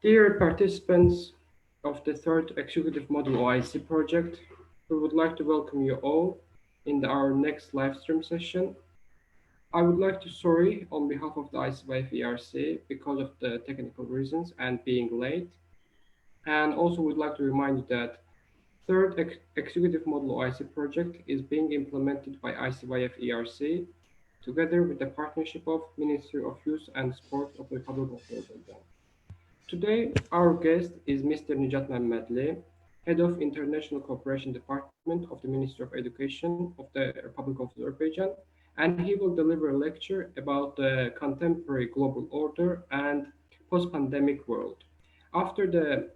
Dear participants of the third Executive Model OIC project, we would like to welcome you all in our next live stream session. I would like to sorry on behalf of the ICYF-ERC because of the technical reasons and being late. And also would like to remind you that third Executive Model OIC project is being implemented by ICYF-ERC together with the partnership of Ministry of Youth and Sport of the Republic of Azerbaijan. Today, our guest is Mr. Nijat Mammadli, Head of International Cooperation Department of the Ministry of Education of the Republic of Azerbaijan, and he will deliver a lecture about the contemporary global order and post-pandemic world. After the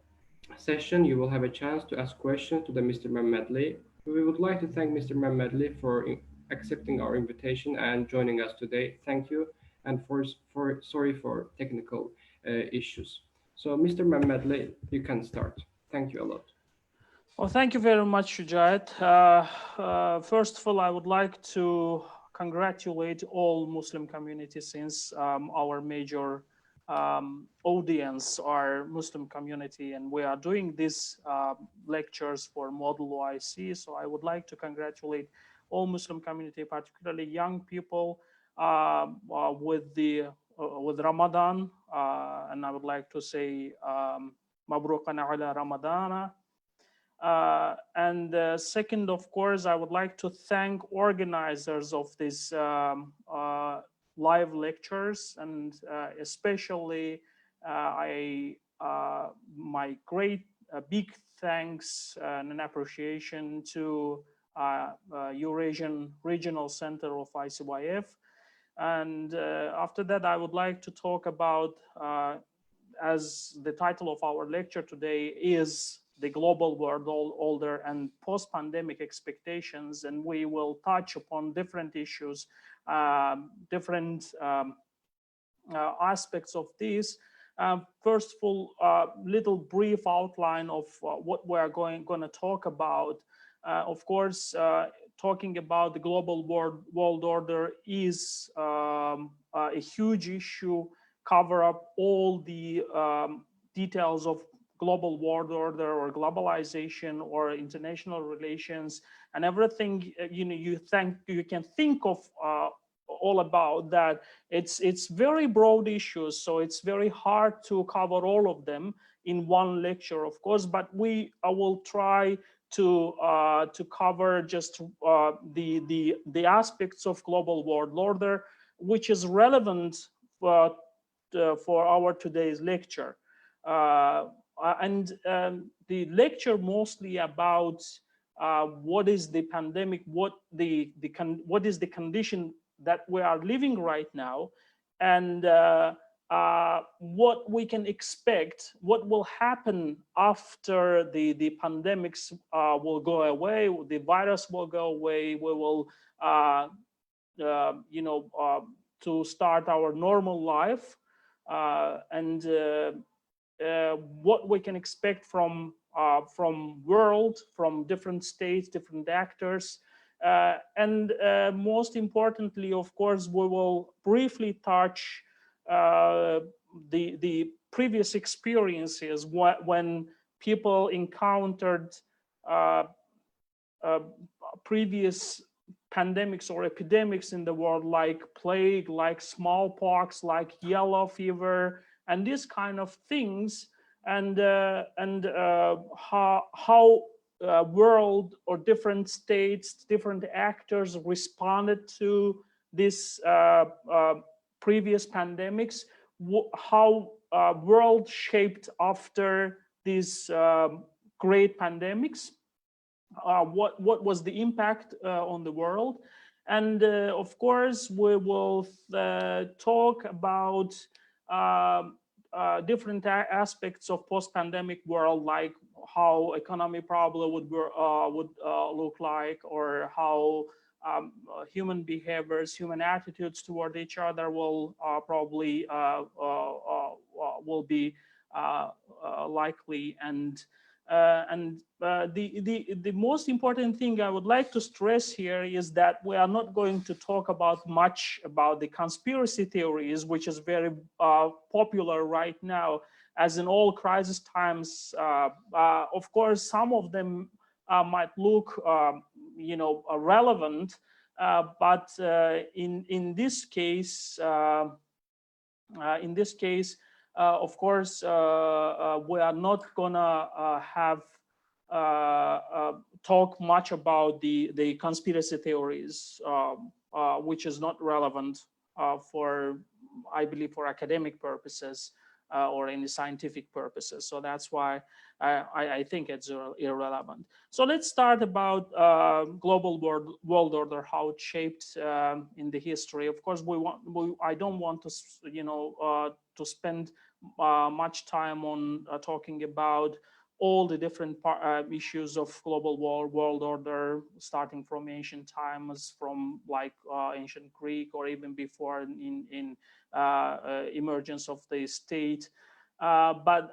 session, you will have a chance to ask questions to the Mr. Mammadli. We would like to thank Mr. Mammadli for accepting our invitation and joining us today. Thank you, and for sorry for technical issues. So, Mr. Mammadli, you can start. Thank you a lot. Well, thank you very much, Nijat. First of all, I would like to congratulate all Muslim communities since our major audience are Muslim community, and we are doing these lectures for Model OIC. So I would like to congratulate all Muslim community, particularly young people, with Ramadan, and I would like to say Mabruqan ala Ramadana. And second, of course, I would like to thank organizers of these live lectures, and especially my great big thanks and an appreciation to Eurasian Regional Center of ICYF. And after that, I would like to talk about, as the title of our lecture today is the global world order and post-pandemic expectations, and we will touch upon different issues, different aspects of this. First of all, little brief outline of what we are going to talk about. Of course, talking about the global world order is a huge issue, cover up all the details of global world order or globalization or international relations and everything you can think of all about that. It's very broad issues, so it's very hard to cover all of them in one lecture, of course, but I will try to cover just the aspects of global world order which is relevant for our today's lecture. And the lecture mostly about what is the pandemic, what is the condition that we are living right now, and what we can expect, what will happen after the pandemics will go away, the virus will go away, we will to start our normal life, and what we can expect from world, from different states, different actors, and most importantly, of course, we will briefly touch the previous experiences when people encountered previous pandemics or epidemics in the world, like plague, like smallpox, like yellow fever, and these kind of things, and how world or different states, different actors responded to this previous pandemics, how world shaped after these great pandemics, what was the impact on the world, and of course we will talk about different aspects of post-pandemic world, like how economy probably would look like, or how human behaviors, human attitudes toward each other will probably will be likely, and The most important thing I would like to stress here is that we are not going to talk about much about the conspiracy theories, which is very popular right now, as in all crisis times. Of course, some of them might look, relevant, but in this case, of course, we are not gonna have talk much about the conspiracy theories, which is not relevant for, I believe, for academic purposes or any scientific purposes. So that's why I think it's irrelevant. So let's start about global world order, how it shaped in the history. Of course, I don't want to, to spend much time on talking about all the different issues of global world order, starting from ancient times, from like ancient Greek, or even before in emergence of the state. But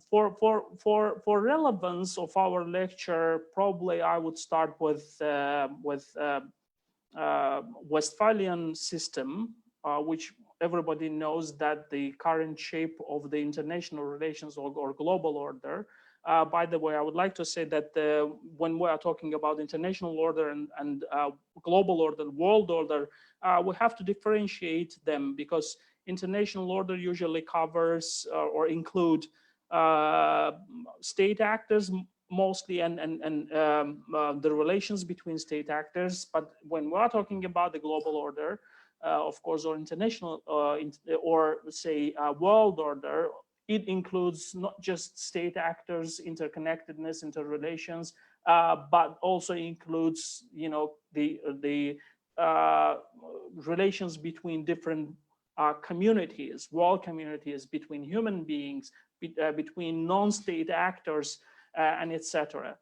for relevance of our lecture, probably I would start with Westphalian system, which everybody knows that the current shape of the international relations or global order. By the way, I would like to say that when we are talking about international order and global order, world order, we have to differentiate them, because international order usually covers or include state actors mostly, and the relations between state actors. But when we are talking about the global order, of course, or international or say world order, it includes not just state actors, interconnectedness, interrelations, but also includes, the relations between different communities, world communities, between human beings, between non-state actors, and etc.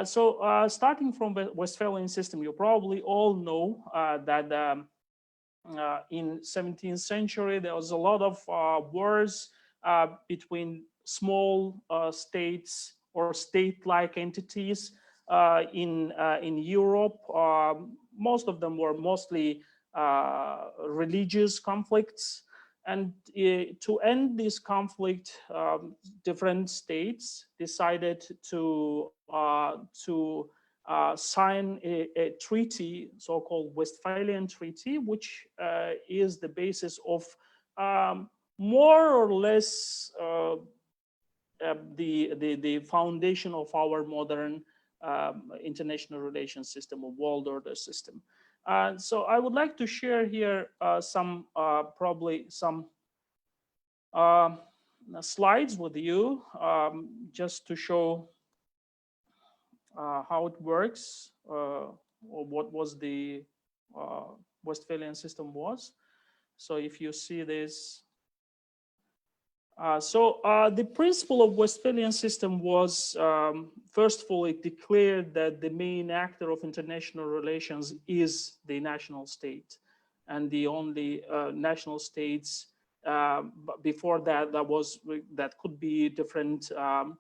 So starting from the Westphalian system, you probably all know that in 17th century there was a lot of wars between small states or state-like entities in Europe. Most of them were mostly religious conflicts. And to end this conflict, different states decided to sign a treaty, so-called Westphalian Treaty, which is the basis of more or less the foundation of our modern international relations system, or world order system. So I would like to share here some probably some slides with you, just to show how it works, or what was the Westphalian system was. So if you see this, the principle of Westphalian system was, first of all, it declared that the main actor of international relations is the national state, and the only national states. Before that, that could be different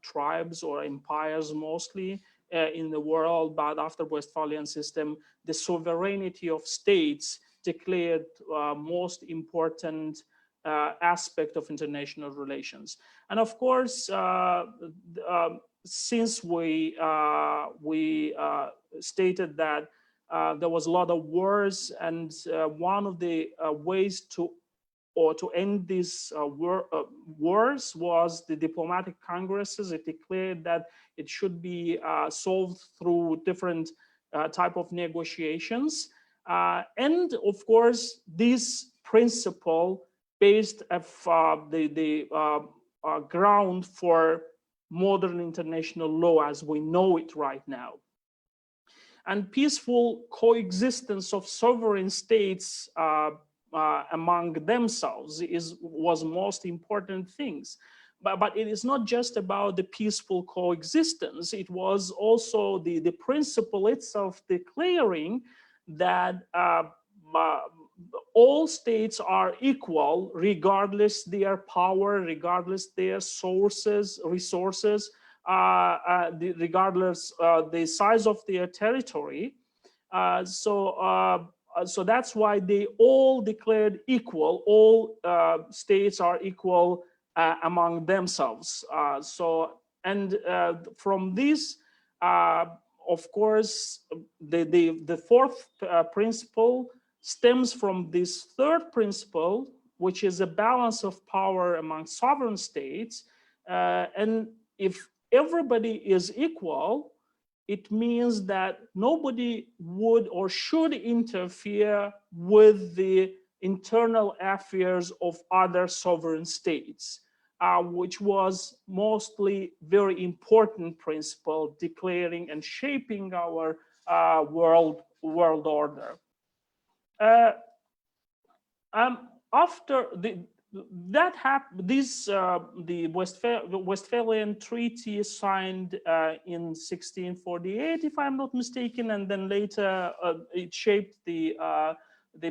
tribes or empires mostly in the world. But after Westphalian system, the sovereignty of states declared most important aspect of international relations. And of course, since we stated that there was a lot of wars, and one of the ways to end these wars was the diplomatic congresses. It declared that it should be solved through different type of negotiations. And of course, this principle based the ground for modern international law as we know it right now. And peaceful coexistence of sovereign states among themselves was most important things. But it is not just about the peaceful coexistence. It was also the principle itself declaring that all states are equal, regardless their power, regardless their resources, regardless the size of their territory. So that's why they all declared equal. All states are equal among themselves. And from this, of course, the fourth principle stems from this third principle, which is a balance of power among sovereign states. And if everybody is equal, it means that nobody would or should interfere with the internal affairs of other sovereign states, which was mostly very important principle declaring and shaping our world order. After that happened, the Westphalian Treaty signed in 1648, if I'm not mistaken, and then later it shaped the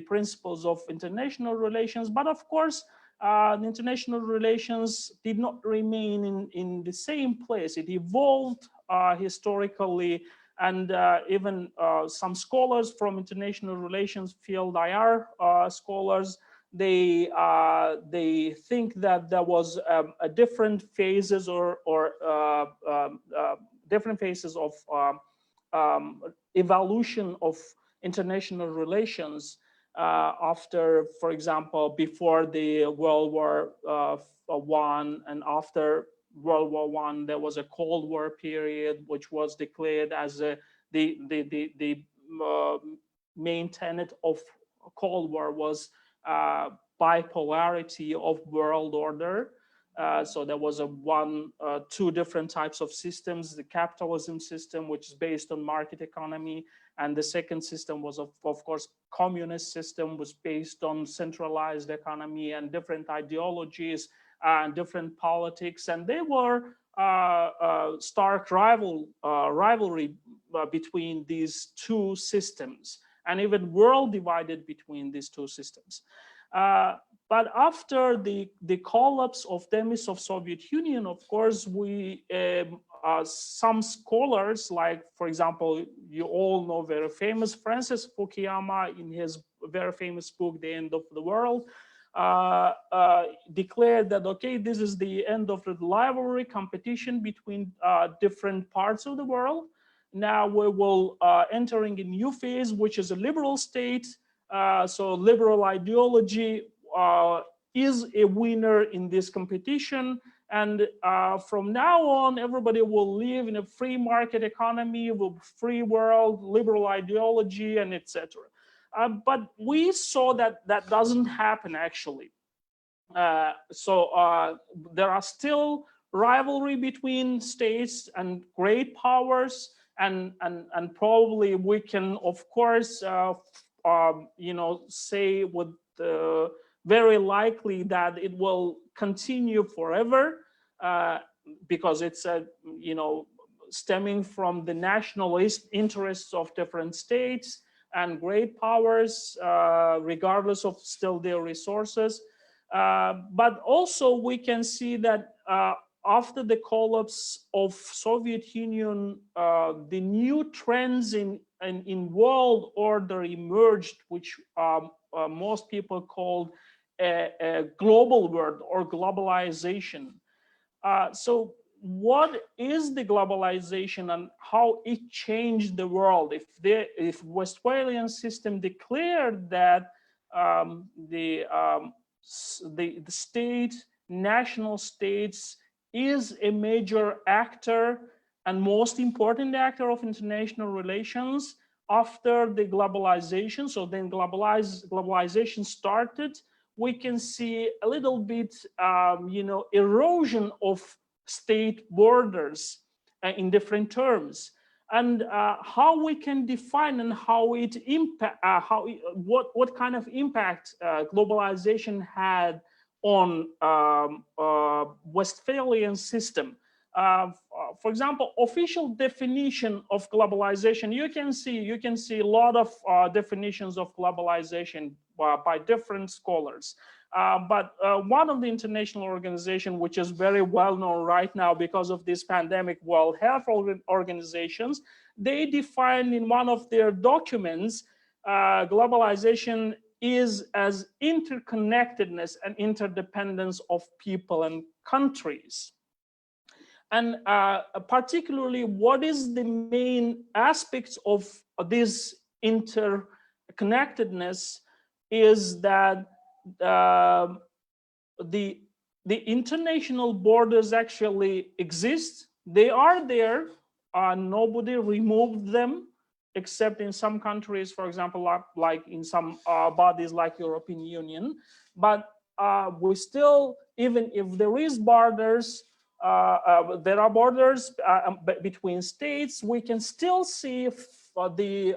principles of international relations. But of course, the international relations did not remain in the same place. It evolved historically, and even some scholars from international relations field, IR scholars, they think that there was a different phases or different phases of evolution of international relations after, for example, before the World War I and after World War I, there was a Cold War period, which was declared as the main tenet of Cold War was bipolarity of world order. So there was two different types of systems: the capitalism system, which is based on market economy, and the second system was of course communist system, was based on centralized economy and different ideologies and different politics, and they were stark rivalry between these two systems, and even world divided between these two systems. But after the collapse of Demisov Soviet Union, of course, some scholars, like, for example, you all know very famous Francis Fukuyama in his very famous book, The End of the World, declared that, okay, this is the end of the rivalry competition between different parts of the world. Now we will entering a new phase, which is a liberal state. So liberal ideology is a winner in this competition. And from now on, everybody will live in a free market economy with free world, liberal ideology, and etc. But we saw that that doesn't happen actually. So there are still rivalry between states and great powers, and probably we can, of course, say with very likely that it will continue forever because it's stemming from the nationalist interests of different states and great powers, regardless of still their resources. But also we can see that after the collapse of Soviet Union, the new trends in world order emerged, which most people called a global world or globalization. So what is the globalization and how it changed the world? If Westphalian system declared that the state, national states, is a major actor and most important actor of international relations after the globalization. So then globalization started. We can see a little bit, erosion of state borders in different terms, and how we can define and how it impact, what kind of impact globalization had on Westphalian system. For example, official definition of globalization, you can see a lot of definitions of globalization by different scholars. But one of the international organizations, which is very well known right now because of this pandemic, World Health Organizations, they define in one of their documents, globalization is as interconnectedness and interdependence of people and countries. And particularly, what is the main aspects of this interconnectedness is that the international borders actually exist. They are there. Nobody removed them, except in some countries, for example, like in some bodies like European Union. But we still, even if there is borders, there are borders between states, we can still see the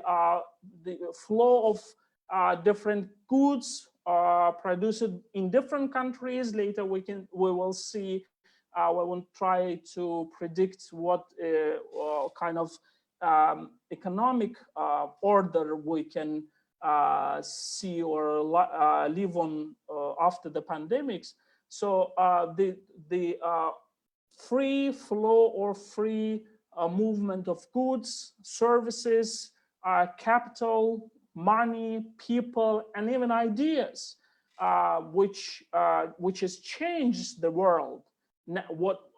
flow of different goods produced in different countries. Later we will see, we will try to predict what kind of economic order we can see or live on after the pandemics. So the free flow or free movement of goods, services, capital, money, people, and even ideas, which has changed the world,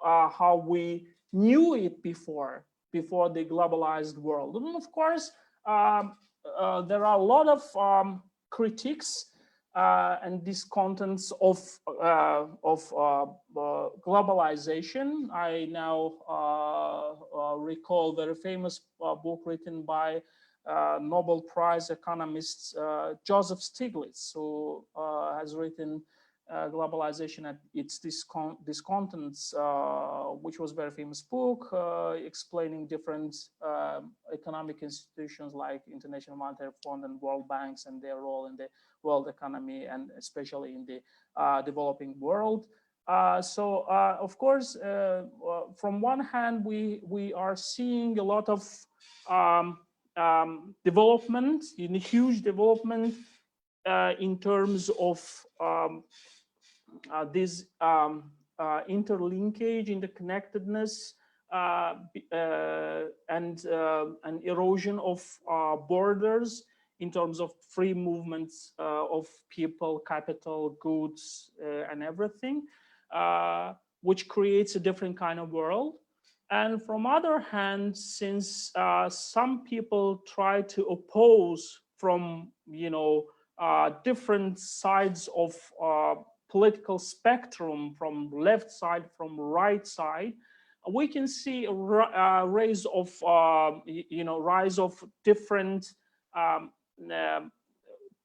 how we knew it before the globalized world. And of course, there are a lot of critiques and discontents of globalization. I now recall very famous book written by Nobel Prize economist Joseph Stiglitz, who has written Globalization at its Discontents, which was a very famous book explaining different economic institutions like International Monetary Fund and World Banks and their role in the world economy, and especially in the developing world. So of course, from one hand, we are seeing a lot of development, in huge development in terms of this interlinkage, interconnectedness, and erosion of borders in terms of free movements of people, capital, goods, and everything, which creates a different kind of world. And from other hand, since some people try to oppose from, different sides of political spectrum, from left side, from right side, we can see a rise of rise of different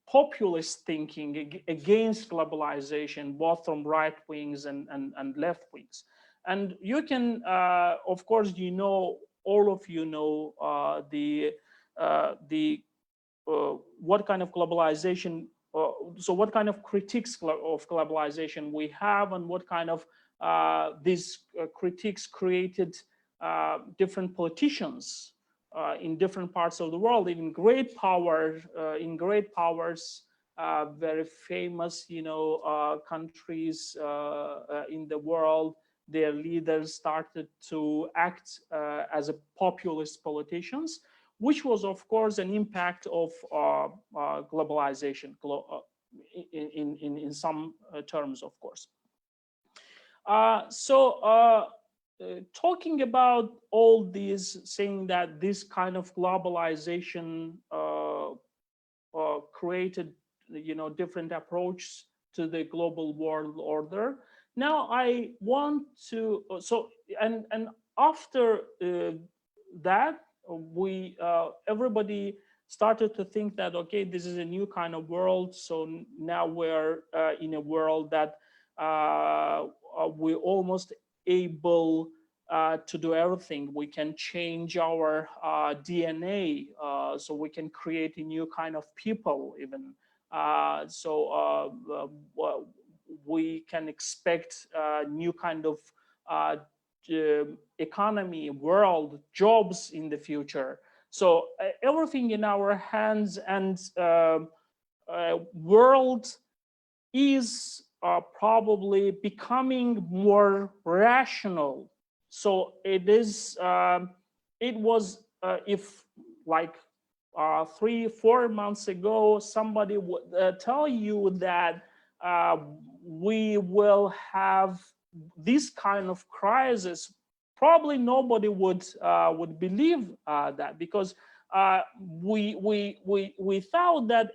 populist thinking against globalization, both from right wings and left wings. And you can, of course, all of you know what kind of globalization, so what kind of critiques of globalization we have, and what kind of these critiques created different politicians in different parts of the world, in great powers, very famous, countries in the world. Their leaders started to act as a populist politicians, which was, of course, an impact of globalization in some terms, of course. Talking about all these, saying that this kind of globalization created, different approaches to the global world order. Now I want to, and after that, we everybody started to think that, okay, this is a new kind of world. So now we're in a world that we're almost able to do everything. We can change our DNA, so we can create a new kind of people even. We can expect new kind of economy, world, jobs in the future. So everything in our hands, and world is probably becoming more rational. So it is. It was if like 3-4 months ago, somebody would tell you that uh, we will have this kind of crisis. Probably nobody would believe that, because we thought that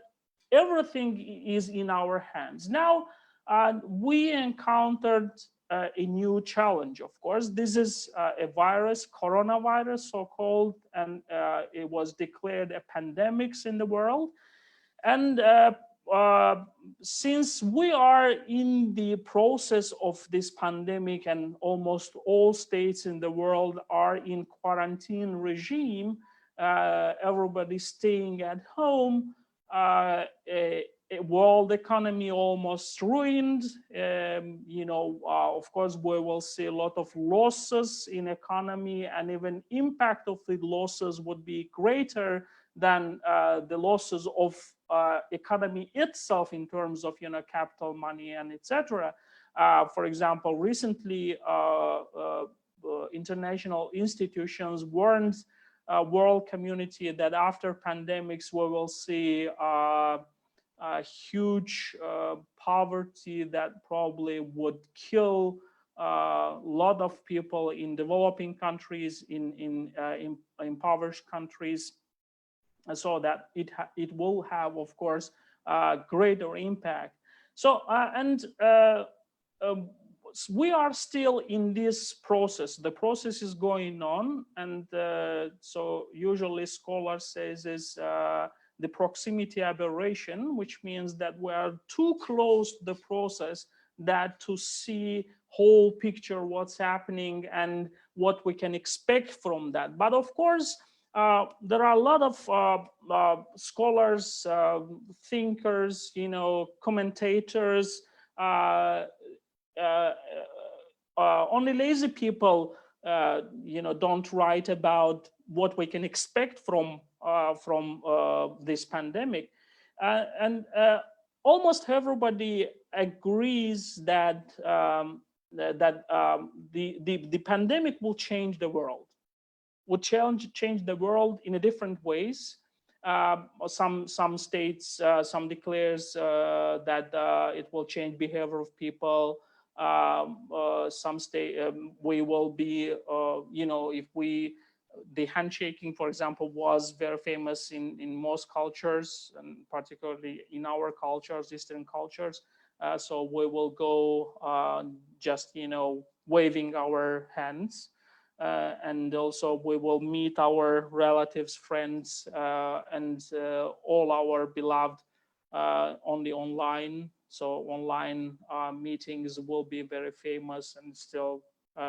everything is in our hands. Now we encountered a new challenge. Of course, this is a virus, coronavirus, so-called, and it was declared a pandemic in the world. And since we are in the process of this pandemic, and almost all states in the world are in quarantine regime, everybody staying at home, a world economy almost ruined. Of course, we will see a lot of losses in economy, and even impact of the losses would be greater than the losses of economy itself in terms of capital, money, and etc. For example, recently international institutions warned world community that after pandemics we will see huge poverty that probably would kill a lot of people in developing countries, in impoverished countries, so that it will have, of course, greater impact. So we are still in this process. The process is going on, and so usually scholars says is the proximity aberration, which means that we are too close to the process that to see whole picture, what's happening and what we can expect from that. But of course, there are a lot of scholars, thinkers, commentators. Only lazy people, don't write about what we can expect from this pandemic, and almost everybody agrees that the pandemic will change the world. Would change the world in a different ways. Some states, some declares that it will change behavior of people. Some state we will be, if we, the handshaking, for example, was very famous in most cultures, and particularly in our cultures, Eastern cultures. So we will go just waving our hands. And also we will meet our relatives, friends, and all our beloved only online. So online meetings will be very famous, and still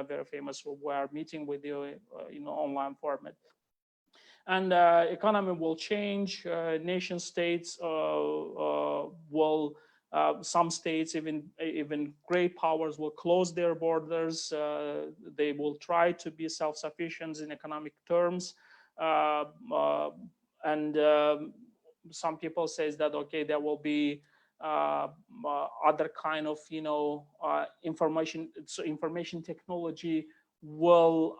very famous. We are meeting with you in online format. And economy will change. Nation states will. Some states, even great powers, will close their borders. They will try to be self-sufficient in economic terms, and some people says that okay, there will be other kind of information. So information technology will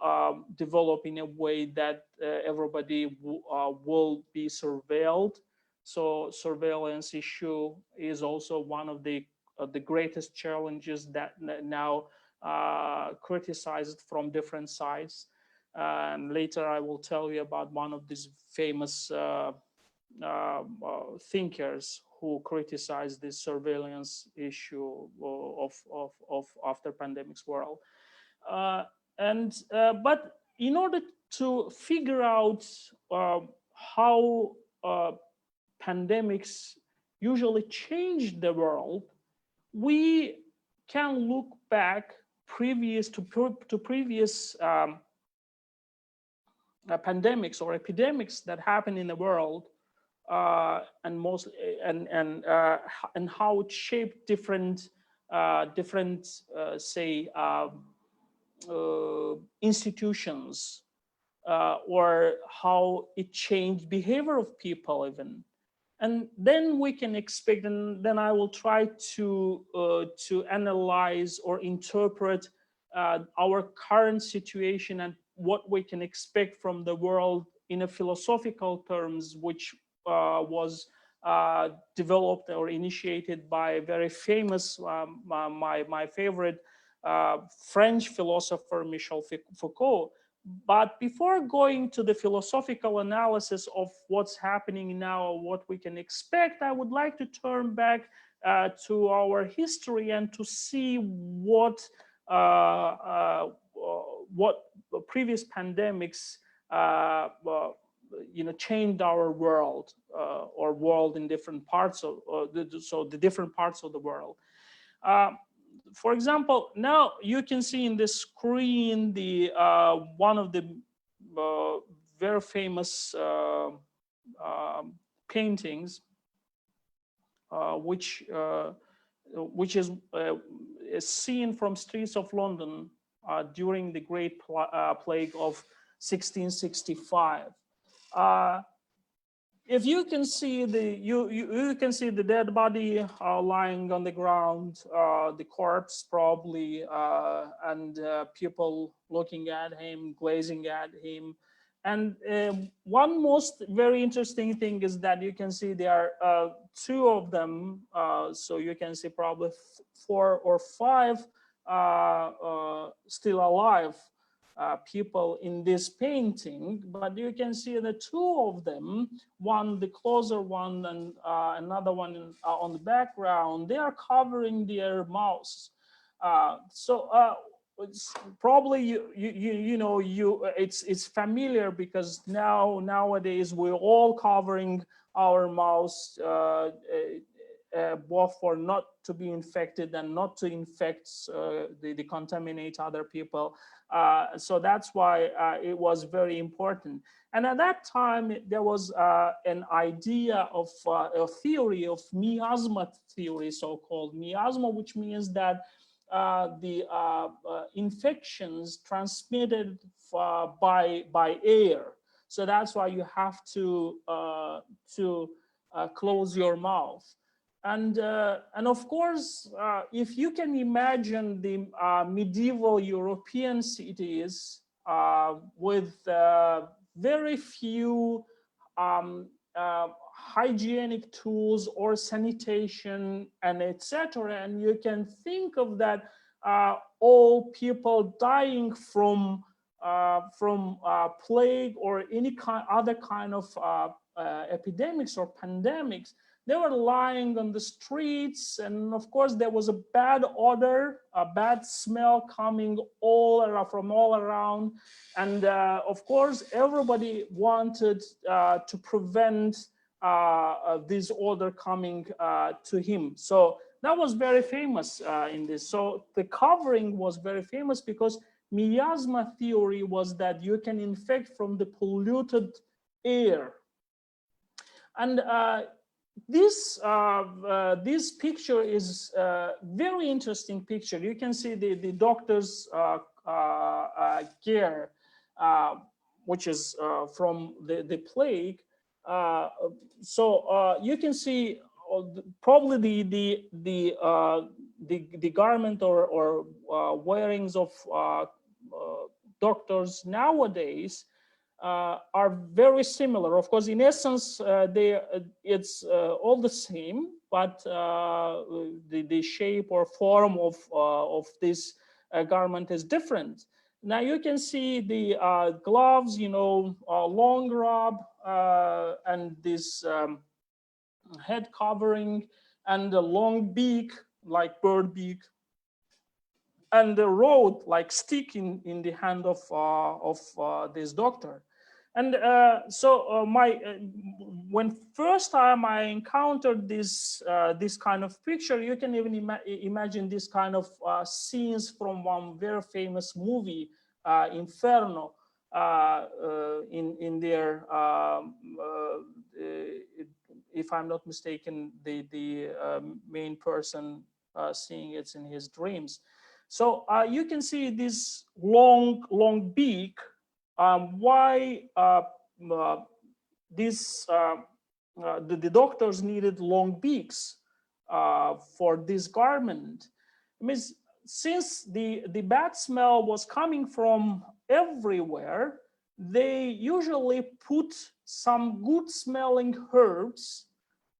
develop in a way that everybody will be surveilled. So surveillance issue is also one of the greatest challenges that now criticized from different sides. And later I will tell you about one of these famous thinkers who criticized this surveillance issue of after pandemics world. But in order to figure out how pandemics usually change the world, we can look back to previous pandemics or epidemics that happen in the world, and how it shaped different say institutions, or how it changed behavior of people even. And then we can expect, and then I will try to analyze or interpret our current situation and what we can expect from the world in a philosophical terms, which was developed or initiated by a very famous, my favorite French philosopher, Michel Foucault. But before going to the philosophical analysis of what's happening now, what we can expect, I would like to turn back to our history and to see what previous pandemics changed our world, or world in different parts of the different parts of the world. For example, now you can see in the screen the one of the very famous paintings, which is seen from streets of London during the Great Plague of 1665. If you can see you can see the dead body lying on the ground, the corpse probably, and people looking at him, glazing at him. And one most very interesting thing is that you can see there are two of them. So you can see probably 4 or 5 still alive people in this painting, but you can see the 2 of them, one the closer one and another one on the background, they are covering their mouths. It's probably it's familiar, because nowadays we're all covering our mouths, both for not to be infected and not to infect, they contaminate other people. So that's why it was very important. And at that time, there was an idea of a theory of miasma theory, so-called miasma, which means that the infections transmitted by air. So that's why you have to close your mouth. And of course, if you can imagine the medieval European cities with very few hygienic tools or sanitation and etc., and you can think of that all people dying from plague or any other kind of epidemics or pandemics. They were lying on the streets, and of course there was a bad odor, a bad smell coming from all around, and of course everybody wanted to prevent this odor coming to him. So that was very famous in this. So the covering was very famous because miasma theory was that you can infect from the polluted air. And this picture is a very interesting picture. You can see the doctor's gear, which is from the plague. So you can see probably the garment or wearings of doctors nowadays are very similar. Of course, in essence, it's all the same, but the shape or form of this garment is different. Now you can see the gloves, long robe, and this head covering, and a long beak, like bird beak, and the rod, like stick in the hand of this doctor. And when first time I encountered this kind of picture, you can even imagine this kind of scenes from one very famous movie, Inferno, in their, if I'm not mistaken, the main person seeing it in his dreams. So you can see this long beak. Why this the doctors needed long beaks for this garment. It means since the bad smell was coming from everywhere, they usually put some good smelling herbs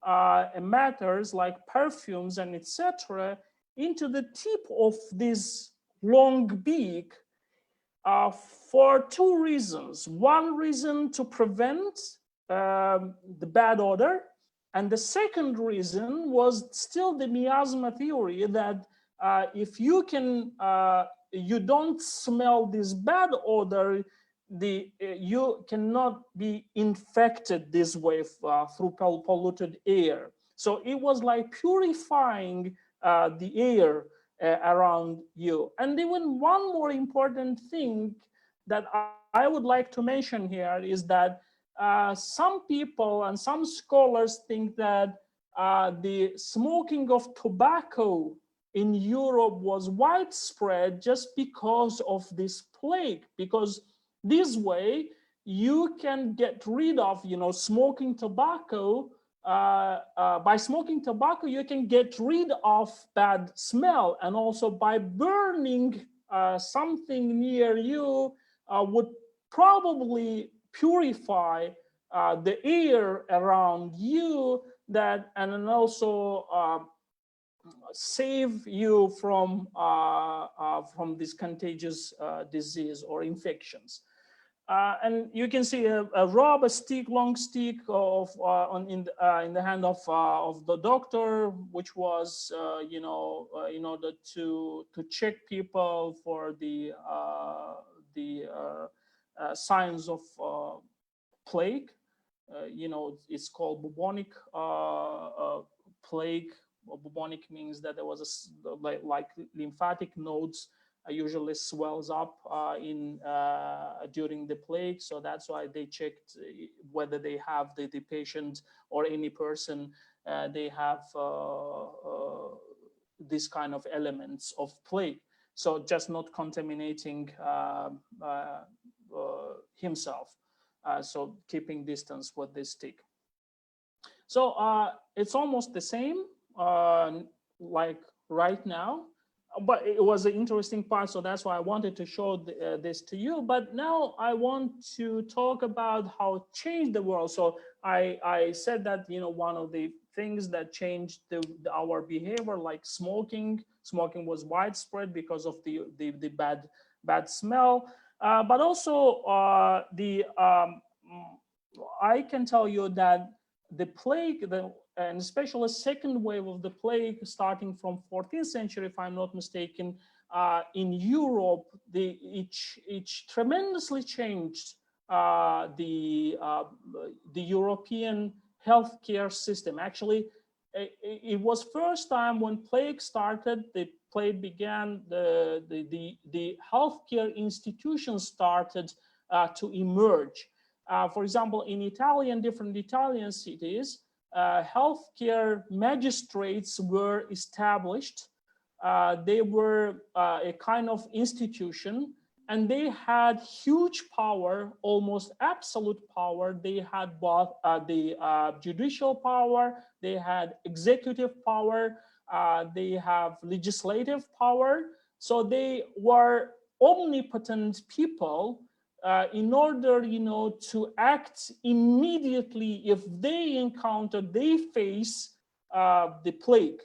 and matters like perfumes and etc. into the tip of this long beak for two reasons. One reason to prevent the bad odor, and the second reason was still the miasma theory that if you can you don't smell this bad odor, you cannot be infected this way through polluted air. So it was like purifying the air around you. And even one more important thing that I would like to mention here is that some people and some scholars think that the smoking of tobacco in Europe was widespread just because of this plague, because this way you can get rid of, smoking tobacco. By smoking tobacco, you can get rid of bad smell, and also by burning something near you would probably purify the air around you, and then also save you from this contagious disease or infections. And you can see a rubber stick, long stick of in the hand of the doctor, which was in order to check people for the signs of plague. It's called bubonic plague. Bubonic means that there was like lymphatic nodes usually swells up during the plague. So that's why they checked whether they have the patient or any person they have this kind of elements of plague. So just not contaminating himself. So keeping distance with this stick. So it's almost the same like right now, but it was an interesting part, so that's why I wanted to show this to you. But now I want to talk about how it changed the world. So I said that one of the things that changed our behavior, like smoking was widespread because of the bad smell, but also I can tell you that the plague, and especially second wave of the plague starting from 14th century, if I'm not mistaken, in Europe, it tremendously changed the European healthcare system. Actually, it was first time when plague started, the plague began, the healthcare institutions started to emerge. For example, in different Italian cities, healthcare magistrates were established. They were a kind of institution, and they had huge power, almost absolute power. They had both the judicial power, they had executive power, they have legislative power. So they were omnipotent people in order, to act immediately if they face the plague.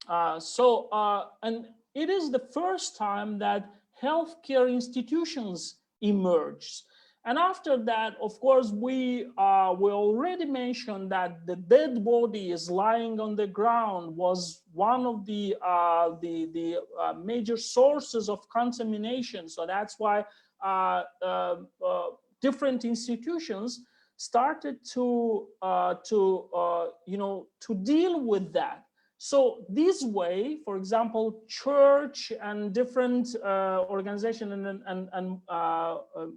And it is the first time that healthcare institutions emerged. And after that, of course, we already mentioned that the dead bodies lying on the ground was one of the major sources of contamination. So that's why different institutions started to deal with that. So this way, for example, church and different organization, and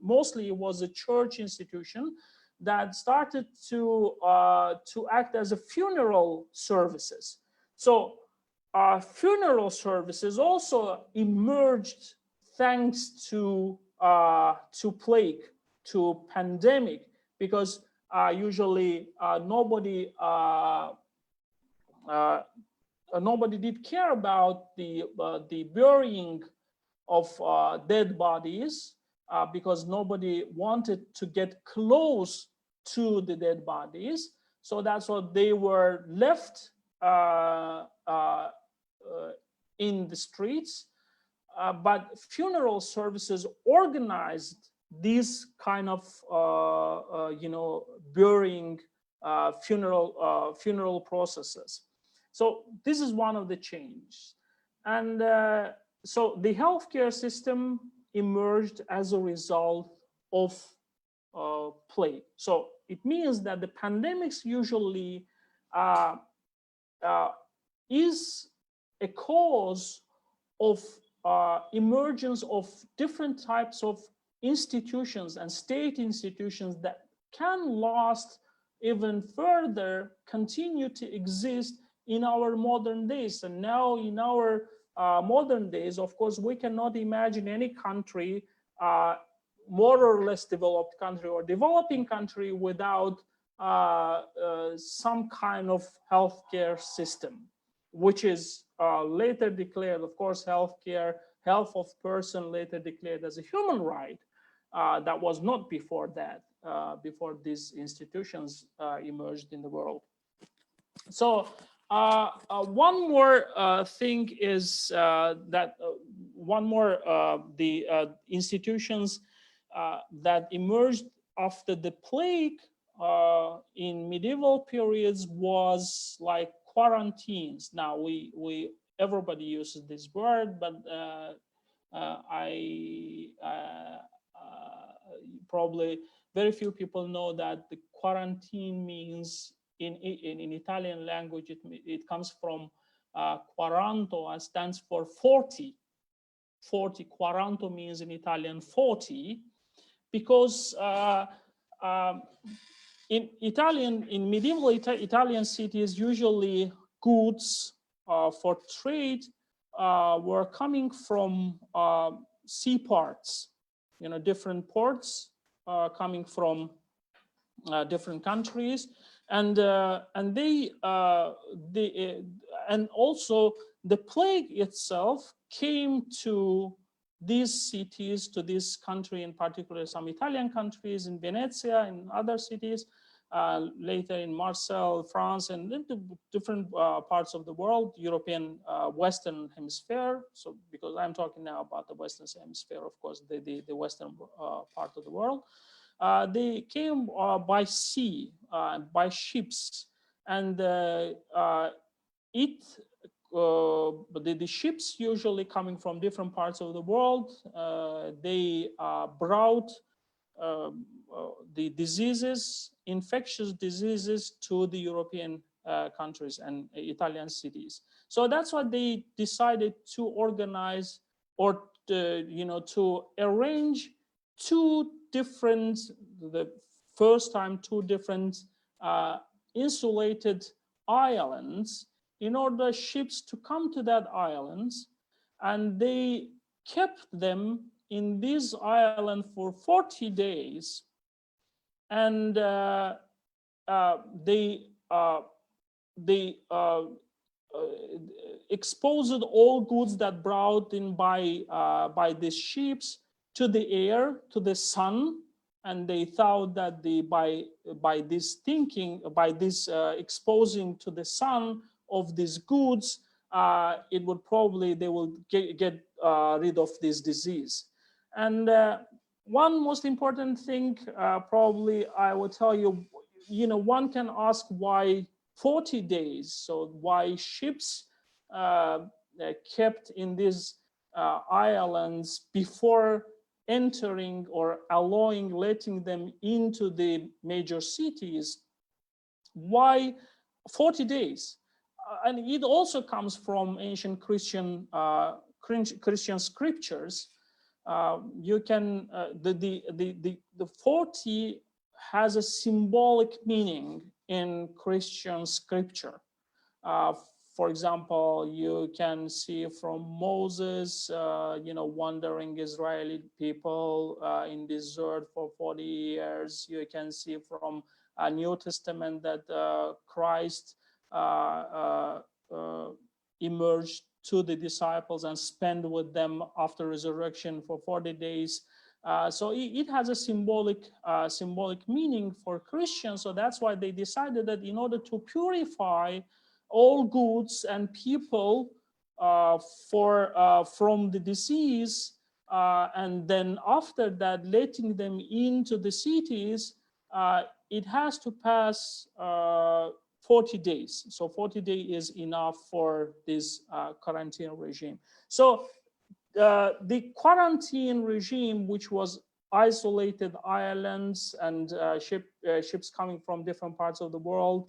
mostly it was a church institution that started to act as a funeral services. So funeral services also emerged thanks to plague, to pandemic, because usually nobody did care about the burying of dead bodies because nobody wanted to get close to the dead bodies. So that's what they were left in the streets. But funeral services organized these kind of burying funeral processes. So this is one of the changes. And so the healthcare system emerged as a result of plague. So it means that the pandemics usually is a cause of emergence of different types of institutions and state institutions that can last even further, continue to exist in our modern days. And now in our modern days, of course, we cannot imagine any country, more or less developed country or developing country, without some kind of healthcare system, which is later declared, of course, health of person later declared as a human right. That was not before that, before these institutions emerged in the world. So one more thing is that the institutions that emerged after the plague in medieval periods was like quarantines. Now everybody uses this word, but probably very few people know that the quarantine means in Italian language it comes from quaranto, and stands for 40. 40, quaranto means in Italian 40, because in medieval Italian cities, usually goods for trade were coming from seaports, different ports coming from different countries, and also the plague itself came to these cities, to this country in particular, some Italian countries, in Venezia, in other cities, later in Marseille, France, and into different parts of the world, European Western Hemisphere. So because I'm talking now about the Western Hemisphere, of course, the Western part of the world. They came by sea, by ships, and the ships usually coming from different parts of the world, they brought the diseases, infectious diseases, to the European countries and Italian cities. So that's why they decided to organize or to arrange two different insulated islands in order ships to come to that islands, and they kept them in this island for 40 days, and they exposed all goods that brought in by these ships to the air, to the sun, and they thought that by this exposing to the sun of these goods, they will get rid of this disease. And one most important thing, probably I will tell you, one can ask why 40 days? So why ships kept in these islands before entering or letting them into the major cities? Why 40 days? And it also comes from ancient Christian scriptures. You can the 40 has a symbolic meaning in Christian scripture. For example, you can see from Moses, wandering Israeli people in desert for 40 years. You can see from New Testament that Christ emerged to the disciples and spent with them after resurrection for 40 days. So it has a symbolic meaning for Christians. So that's why they decided that in order to purify all goods and people from the disease, and then after that letting them into the cities, it has to pass 40 days. So 40 days is enough for this quarantine regime. So the quarantine regime, which was isolated islands and ships coming from different parts of the world,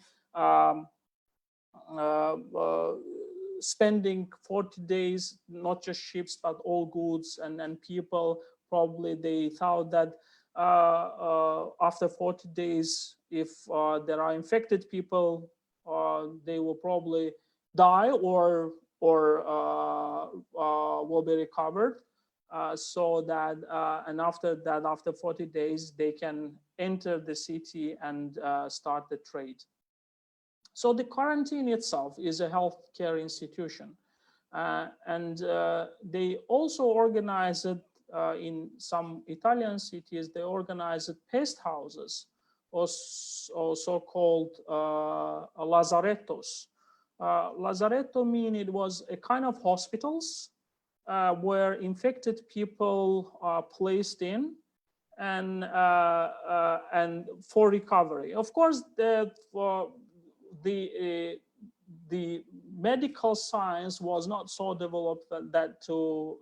spending 40 days, not just ships, but all goods and people. Probably they thought that after 40 days, if there are infected people, they will probably die or will be recovered. So that and after that, after 40 days, they can enter the city and start the trade. So the quarantine itself is a healthcare institution. And they also organize it in some Italian cities. They organize pest houses, or so-called lazarettos. Lazaretto mean it was a kind of hospitals where infected people are placed in, and for recovery. Of course, the medical science was not so developed that to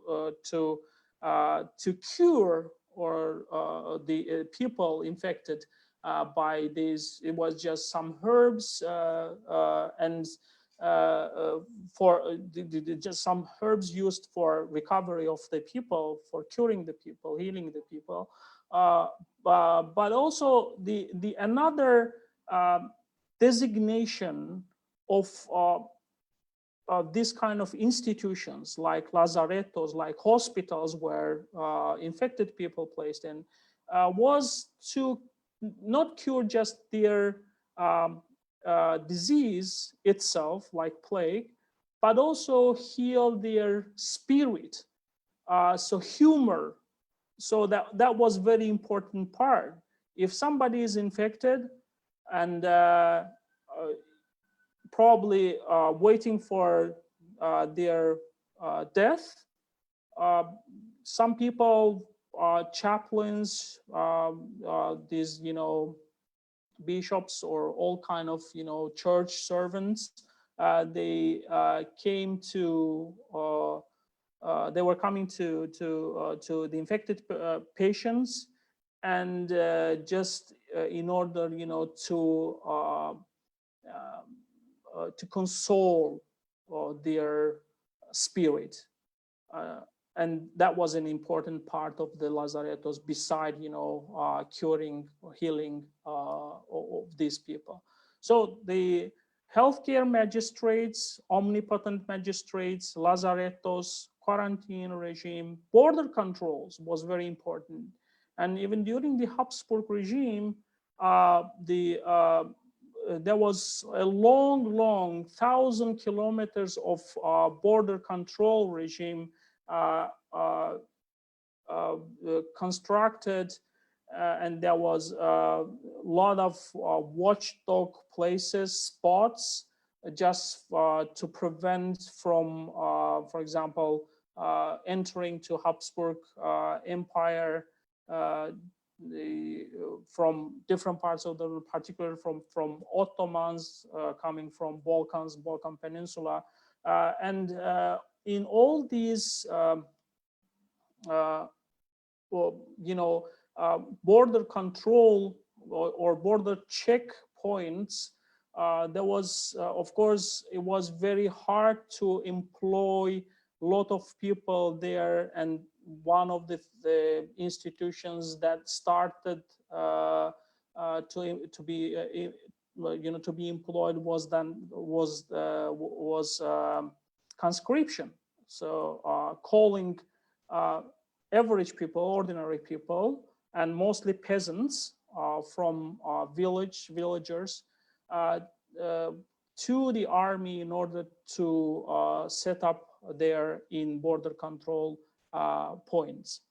cure or the people infected by these. It was just some herbs and for just some herbs used for recovery of the people, for curing the people, healing the people. But also the another designation of this kind of institutions like lazarettos, like hospitals where infected people placed in, was to not cure just their disease itself, like plague, but also heal their spirit, so humor. So that was very important part. If somebody is infected and probably waiting for their death, some people, chaplains, these bishops or all kind of church servants, they came to they were coming to the infected patients, and just in order to console their spirit, and that was an important part of the lazarettos, beside curing or healing of these people. So the healthcare magistrates, omnipotent magistrates, lazarettos, quarantine regime, border controls was very important. And even during the Habsburg regime, there was a long 1,000 kilometers of border control regime constructed, and there was a lot of watchdog places, spots, just to prevent from, for example, entering to Habsburg Empire from different parts of the world, particularly from Ottomans coming from Balkan Peninsula, and in all these border control or border checkpoints, there was, of course, it was very hard to employ a lot of people there, and one of the institutions that started to be employed was conscription. So calling average people, ordinary people, and mostly peasants, from villagers uh, uh, to the army in order to set up their in border control points.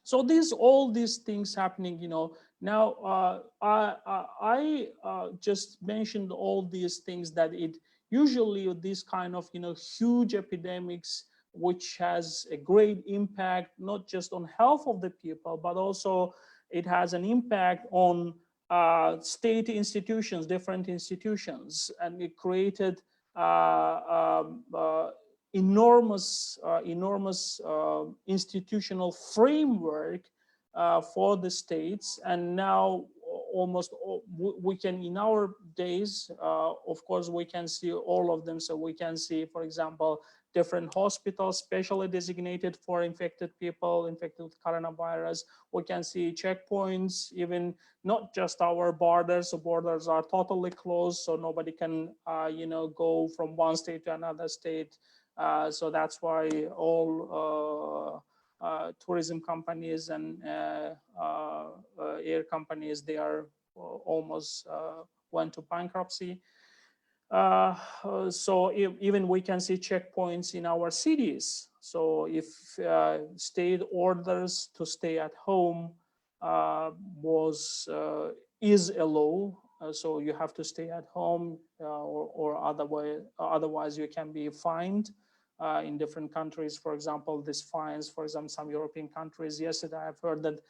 So all these things happening, now I just mentioned all these things that it usually this kind of huge epidemics which has a great impact not just on health of the people but also it has an impact on state institutions, different institutions, and it created enormous institutional framework for the states. And now almost we can in our days of course we can see all of them. So we can see, for example, different hospitals specially designated for infected people infected with coronavirus. We can see checkpoints, even not just our borders. So borders are totally closed, so nobody can go from one state to another state. So that's why all tourism companies and air companies, they are almost went to bankruptcy. So even we can see checkpoints in our cities. So if state orders to stay at home was is a law, so you have to stay at home, or otherwise you can be fined. In different countries, for example, these fines, for example, some European countries, yesterday I've heard that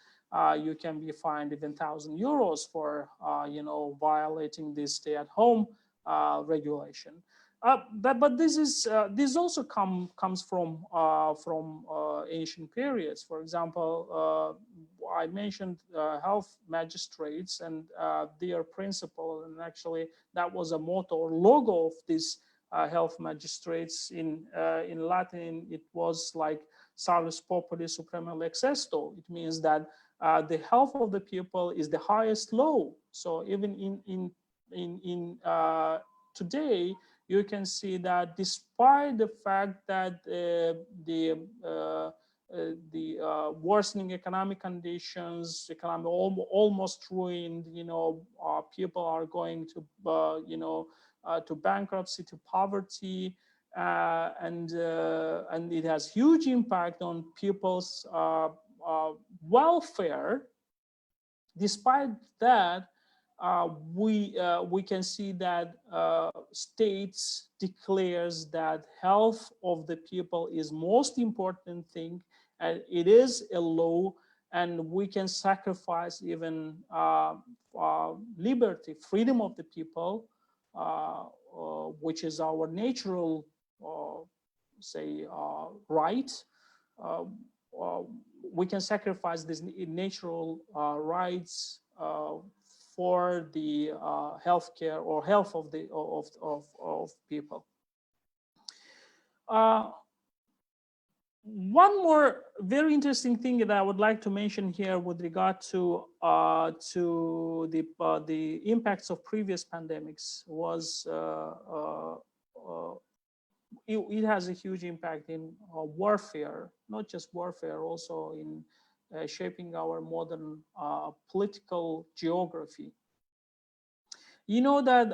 you can be fined even €1,000 for violating this stay at home regulation. But this also comes from ancient periods. For example, I mentioned health magistrates and their principle, and actually that was a motto or logo of this health magistrates. In Latin, it was like "Salus populi suprema lex esto." It means that the health of the people is the highest law. So even in today, you can see that despite the fact that the worsening economic conditions, economy almost ruined, people are going to to bankruptcy, to poverty, and it has huge impact on people's welfare. Despite that, we can see that states declares that health of the people is most important thing, and it is a law, and we can sacrifice even liberty, freedom of the people, which is our natural, right. Uh, uh, we can sacrifice these natural rights for the healthcare or health of the of people. One more very interesting thing that I would like to mention here with regard to the impacts of previous pandemics was it has a huge impact in warfare, not just warfare, also in shaping our modern political geography. You know that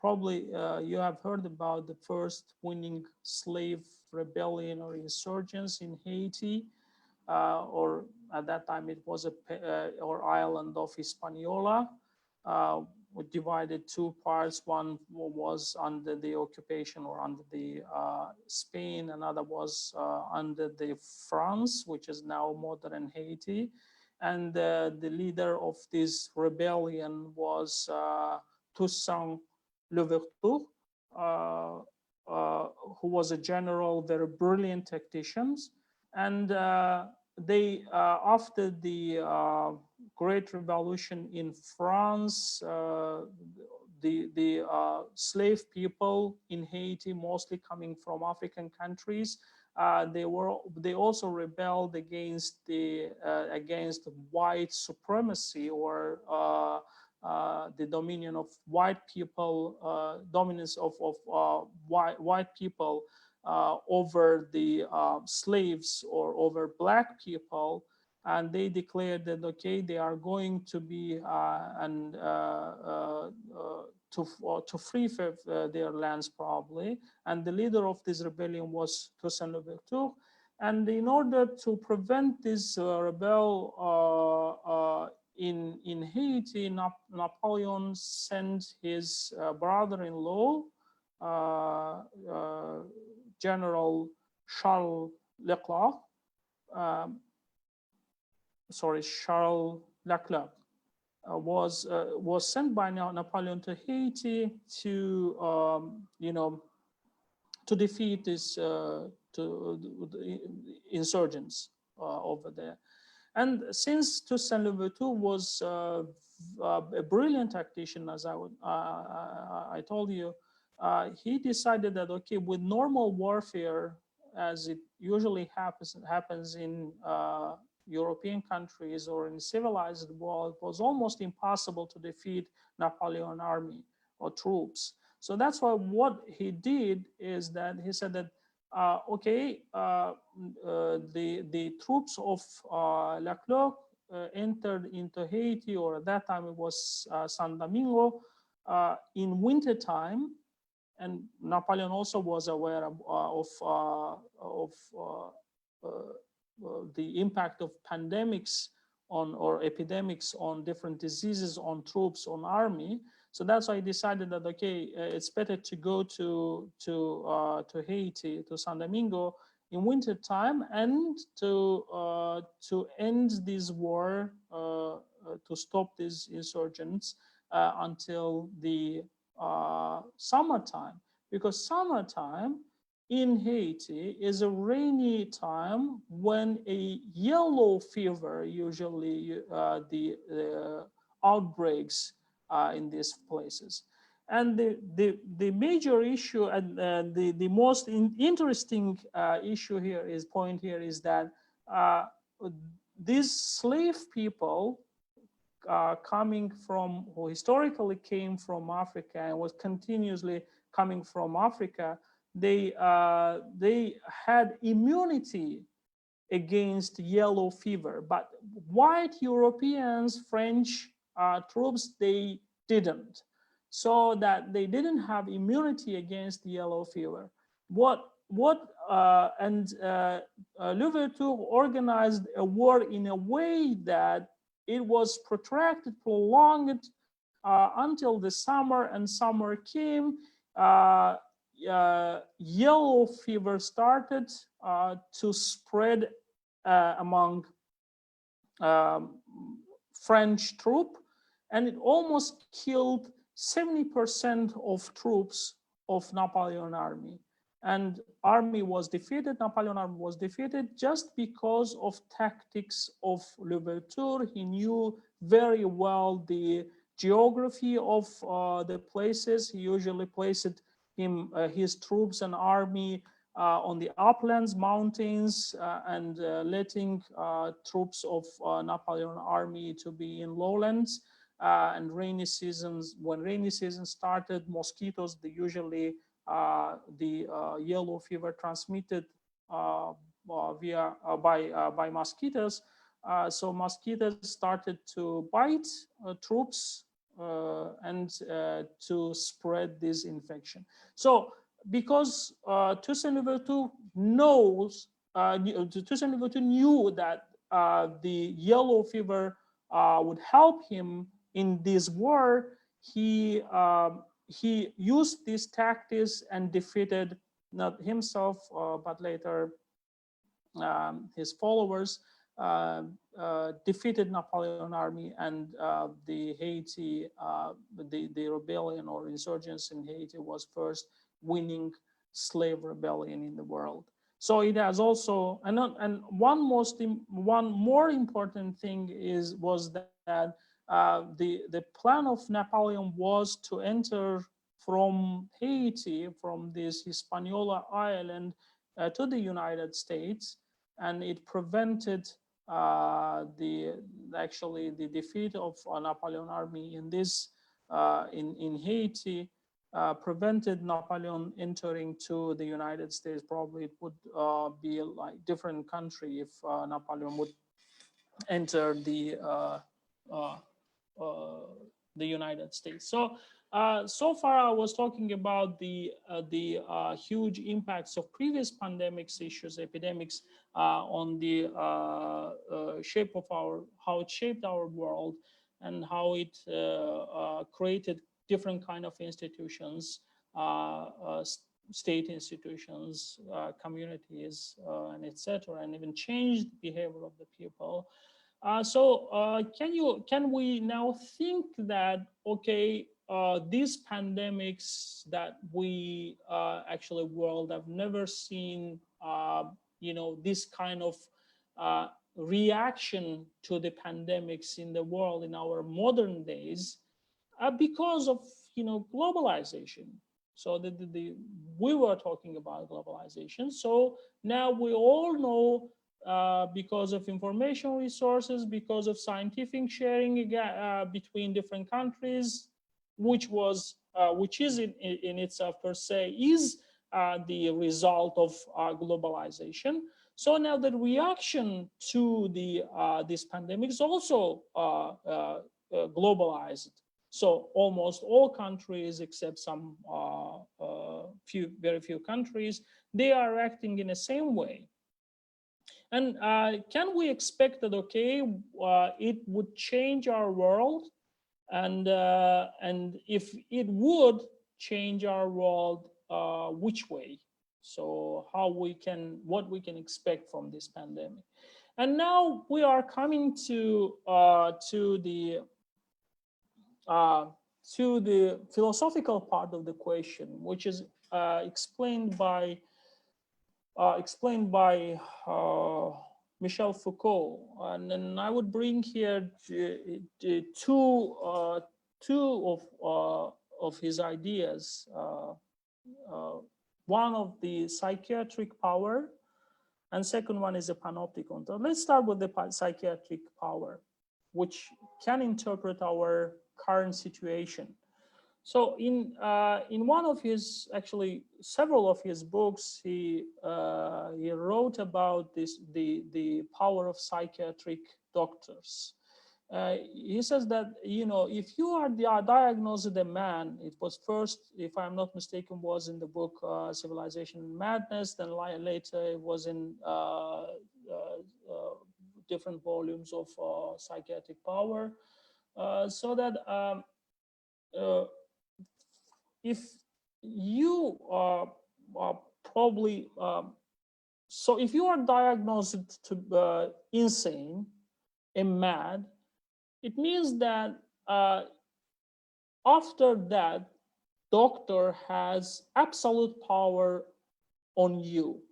probably you have heard about the first winning slave rebellion or insurgents in Haiti, or at that time it was or island of Hispaniola. Divided two parts. One was under the occupation or under the Spain. Another was under the France, which is now modern Haiti. And the leader of this rebellion was Toussaint Louverture, who was a general, very brilliant tactician. And they, after the Great Revolution in France, the slave people in Haiti, mostly coming from African countries, they also rebelled against against white supremacy, or the dominion of white people, dominance of white people over the slaves or over black people. and they declared that okay, they are going to be to free their lands probably. And the leader of this rebellion was Toussaint Louverture. And in order to prevent this rebel in Haiti, Napoleon sent his brother-in-law, General Charles Leclerc, um, Charles Leclerc, was sent by Napoleon to Haiti to to defeat this the insurgents over there. And since Toussaint Louverture was a brilliant tactician, as I told you, he decided that okay, with normal warfare, as it usually happens in European countries or in civilized world, it was almost impossible to defeat Napoleon army or troops. So that's why what he did is that he said that the troops of Leclerc entered into Haiti, or at that time it was San Domingo, in winter time, and Napoleon also was aware the impact of pandemics on or epidemics on different diseases on troops on army. So that's why I decided that okay, it's better to go to Haiti, to San Domingo in winter time, and to end this war, to stop these insurgents until the summertime, because summertime in Haiti is a rainy time when a yellow fever usually the outbreaks in these places. And the major issue and the most interesting issue here is that these slave people coming from, who historically came from Africa and was continuously coming from Africa, they had immunity against yellow fever, but white Europeans, French troops, they didn't. So that they didn't have immunity against yellow fever. Louverture organized a war in a way that it was protracted, prolonged until the summer, and summer came. Yellow fever started to spread among French troops, and it almost killed 70% of troops of Napoleon army. And army was defeated, Napoleon army was defeated just because of tactics of Louverture. He knew very well the geography of the places. He usually placed his troops and army on the uplands, mountains, and letting troops of Napoleon army to be in lowlands. And rainy seasons, when rainy season started, mosquitoes, they usually the yellow fever transmitted by mosquitoes. So mosquitoes started to bite troops and to spread this infection. So because Toussaint Louverture knew that the yellow fever would help him in this war, he used these tactics and defeated not himself, but later his followers defeated Napoleon army, and the Haiti, the rebellion or insurgents in Haiti was first winning slave rebellion in the world. So it has also, and one more important thing was that the plan of Napoleon was to enter from Haiti, from this Hispaniola island, to the United States, and it prevented the defeat of Napoleon army in this in Haiti. Prevented Napoleon entering to the United States. Probably it would be like different country if Napoleon would enter uh, the United States. So so far I was talking about the huge impacts of previous pandemics issues, epidemics, on the shape of how it shaped our world, and how it created different kind of institutions, state institutions, communities, and etc., and even changed the behavior of the people. Can we now think that, okay, these pandemics that we actually world have never seen, this kind of reaction to the pandemics in the world in our modern days, because of globalization. So we were talking about globalization. So now we all know, because of information resources, because of scientific sharing between different countries, which is in itself per se is the result of globalization. So now the reaction to this pandemic is also globalized. So almost all countries, except some very few countries, they are acting in the same way. And can we expect that, okay, it would change our world? And if it would change our world, which way? So what we can expect from this pandemic? And now we are coming to the philosophical part of the question, which is explained by Michel Foucault. And then I would bring here two of his ideas. One of the psychiatric power, and second one is a panopticon. So let's start with the psychiatric power, which can interpret our current situation. So in one of his, actually several of his books, he wrote about the power of psychiatric doctors. He says that, if you are diagnosed with a man, it was first, if I'm not mistaken, was in the book Civilization and Madness, then later it was in different volumes of psychiatric power, so that if you probably so if you are diagnosed to insane and mad, it means that after that, doctor has absolute power on you.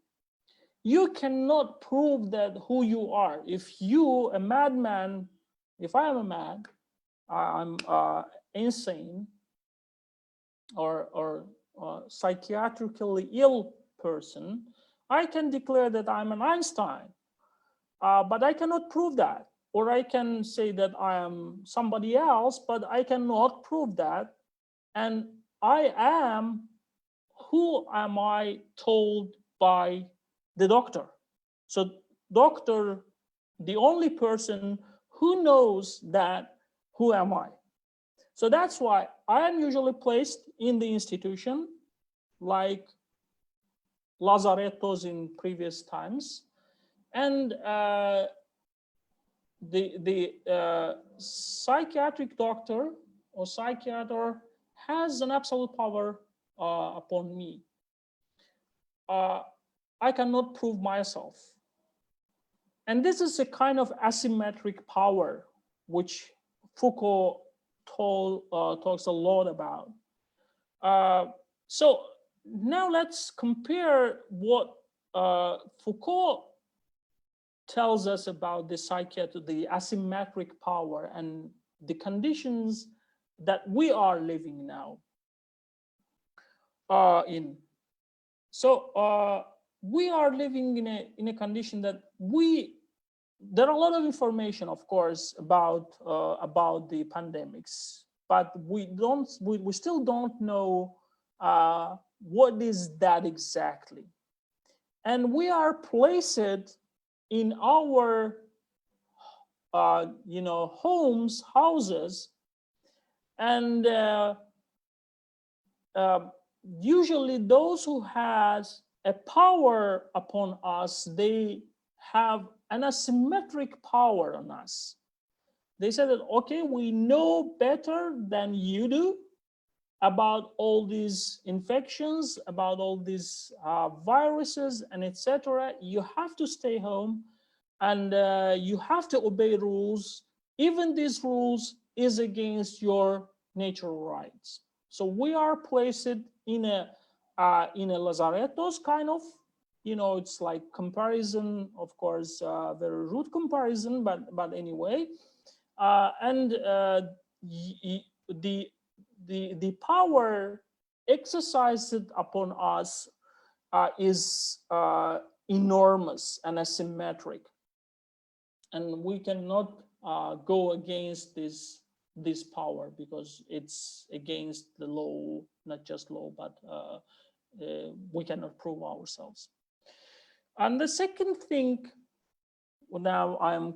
You cannot prove that who you are. If you, a madman, if I am a mad, I'm insane, or psychiatrically ill person, I can declare that I'm an Einstein, but I cannot prove that. Or I can say that I am somebody else, but I cannot prove that. And I am, who am I told by the doctor? So doctor, the only person who knows that, who am I? So that's why I am usually placed in the institution, like lazarettos in previous times, and the psychiatric doctor or psychiater has an absolute power upon me. I cannot prove myself, and this is a kind of asymmetric power, which Foucault talks a lot about. So now let's compare what Foucault tells us about the psychiatry, the asymmetric power, and the conditions that we are living now in. So we are living in a condition that there are a lot of information, of course, about the pandemics, but we still don't know what is that exactly, and we are placed in our houses, and usually those who has a power upon us, they have an asymmetric power on us. They said that, okay, we know better than you do about all these infections, about all these viruses, and etc. You have to stay home, and you have to obey rules. Even these rules is against your natural rights. So we are placed in a lazarettos kind of, it's like comparison, of course, very rude comparison, but anyway, and the power exercised upon us is enormous and asymmetric, and we cannot go against this power because it's against the law, not just law, but we cannot prove ourselves. And the second thing, now I'm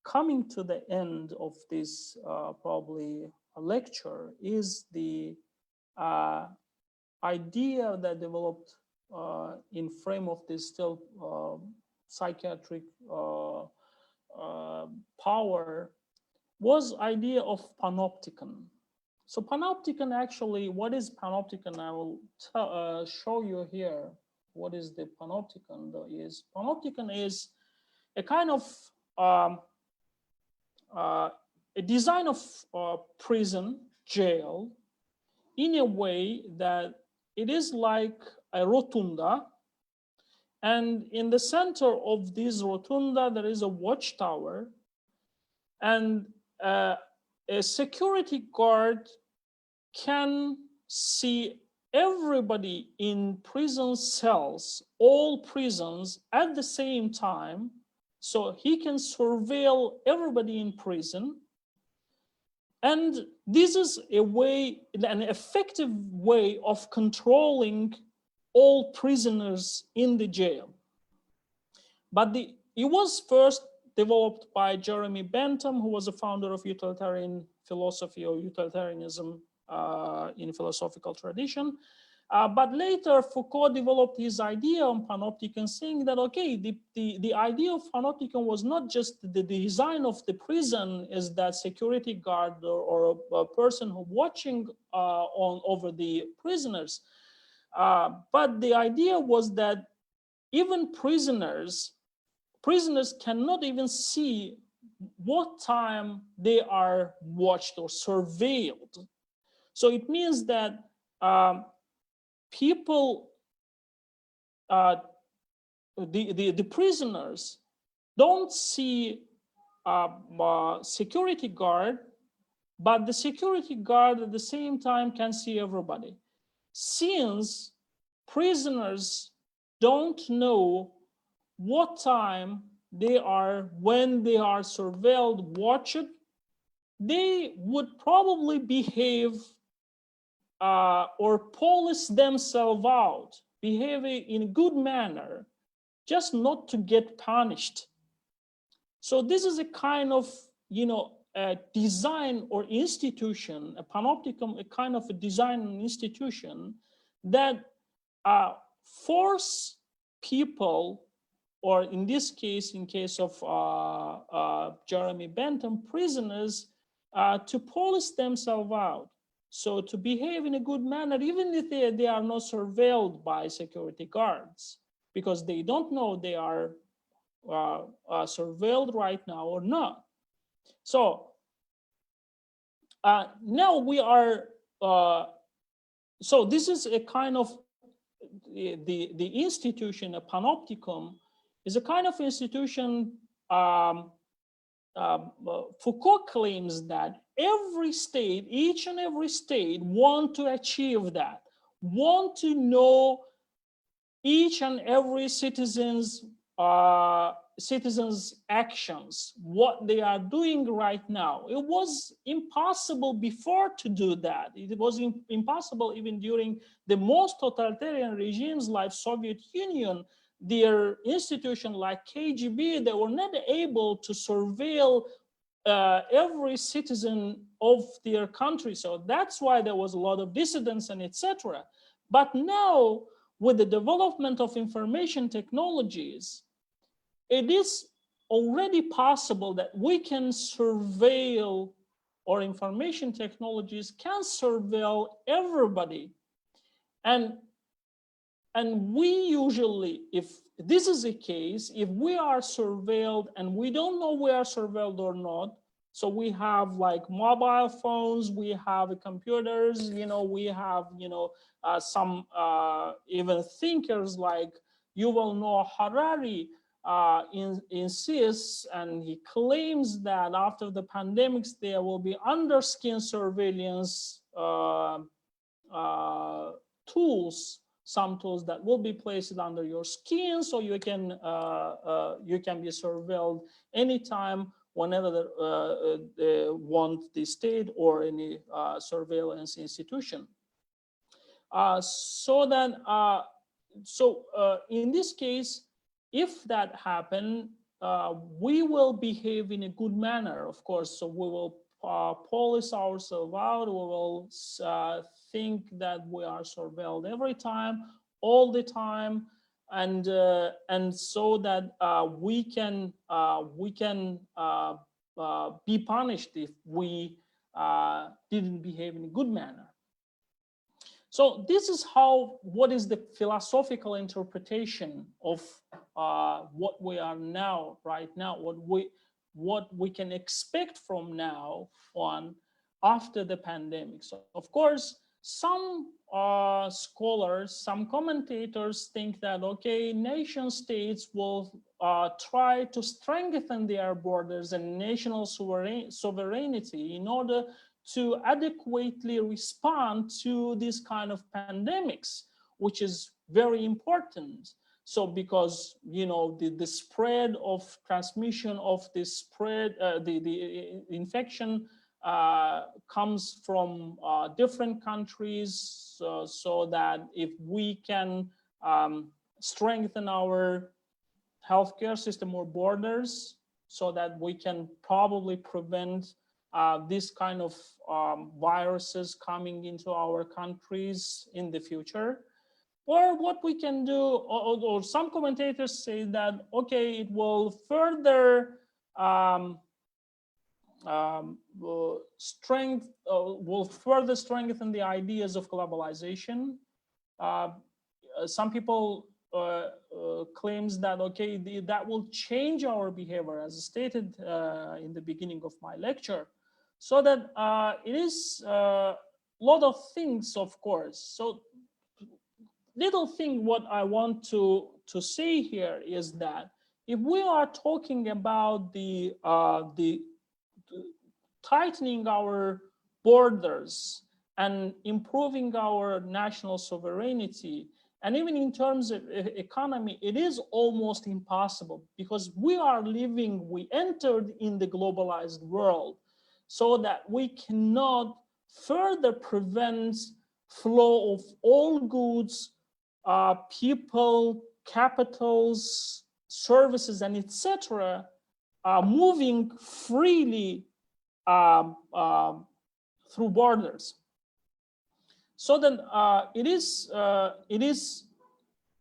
coming to the end of this probably a lecture, is the idea that developed in frame of this still psychiatric power was idea of panopticon. So panopticon, actually, what is panopticon? I will show you here what is the panopticon. Panopticon is a kind of a design of prison, jail, in a way that it is like a rotunda, and in the center of this rotunda there is a watchtower, and a security guard can see everybody in prison cells, all prisons at the same time, so he can surveil everybody in prison. And this is a way, an effective way of controlling all prisoners in the jail. But it was first developed by Jeremy Bentham, who was a founder of utilitarian philosophy or utilitarianism in philosophical tradition. But later Foucault developed his idea on panopticon, saying that, okay, the idea of panopticon was not just the design of the prison as that security guard or a person who watching over the prisoners, but the idea was that even prisoners cannot even see what time they are watched or surveilled. So it means that people, the prisoners don't see security guard, but the security guard at the same time can see everybody. Since prisoners don't know what time they are, when they are surveilled, watched, they would probably behave or police themselves out, behaving in a good manner, just not to get punished. So this is a kind of, a design or institution, a panopticon, a kind of a design and institution that force people, or in this case, in case of Jeremy Bentham, prisoners, to police themselves out. So to behave in a good manner, even if they are not surveilled by security guards, because they don't know they are surveilled right now or not. So now we are, so this is a kind of, the institution, a panopticon, is a kind of institution. Foucault claims that every state, each and every state, want to achieve that, want to know each and every citizen's actions, what they are doing right now. It was impossible before to do that. It was impossible even during the most totalitarian regimes like Soviet Union, their institution like KGB, they were not able to surveil every citizen of their country. So that's why there was a lot of dissidents and etc. But now, with the development of information technologies, it is already possible that we can surveil, or information technologies can surveil everybody. And we usually, if this is the case, if we are surveilled and we don't know we are surveilled or not, so we have like mobile phones, we have computers, we have, some even thinkers like Yuval Noah Harari insists, and he claims that after the pandemics, there will be underskin surveillance tools, some tools that will be placed under your skin, so you can be surveilled anytime, whenever they want the state or any surveillance institution. In this case, if that happen, we will behave in a good manner, of course. So we will police ourselves out. We will think that we are surveilled every time, all the time, and so that we can be punished if we didn't behave in a good manner. So this is what is the philosophical interpretation of what we are now, right now, what we can expect from now on after the pandemic. So of course, some scholars, some commentators think that, okay, nation states will try to strengthen their borders and national sovereignty in order to adequately respond to this kind of pandemics, which is very important. So because, the spread of transmission of the infection comes from different countries, so that if we can strengthen our healthcare system or borders, so that we can probably prevent this kind of viruses coming into our countries in the future. Or what we can do, or some commentators say that, okay, it will further strengthen the ideas of globalization. Some people claims that, okay, that will change our behavior, as stated in the beginning of my lecture. So that it is a lot of things, of course. So little thing what I want to say here is that if we are talking about the tightening our borders and improving our national sovereignty, and even in terms of economy, it is almost impossible, because we entered in the globalized world, so that we cannot further prevent flow of all goods, people, capitals, services, and etc. Moving freely through borders. So then it is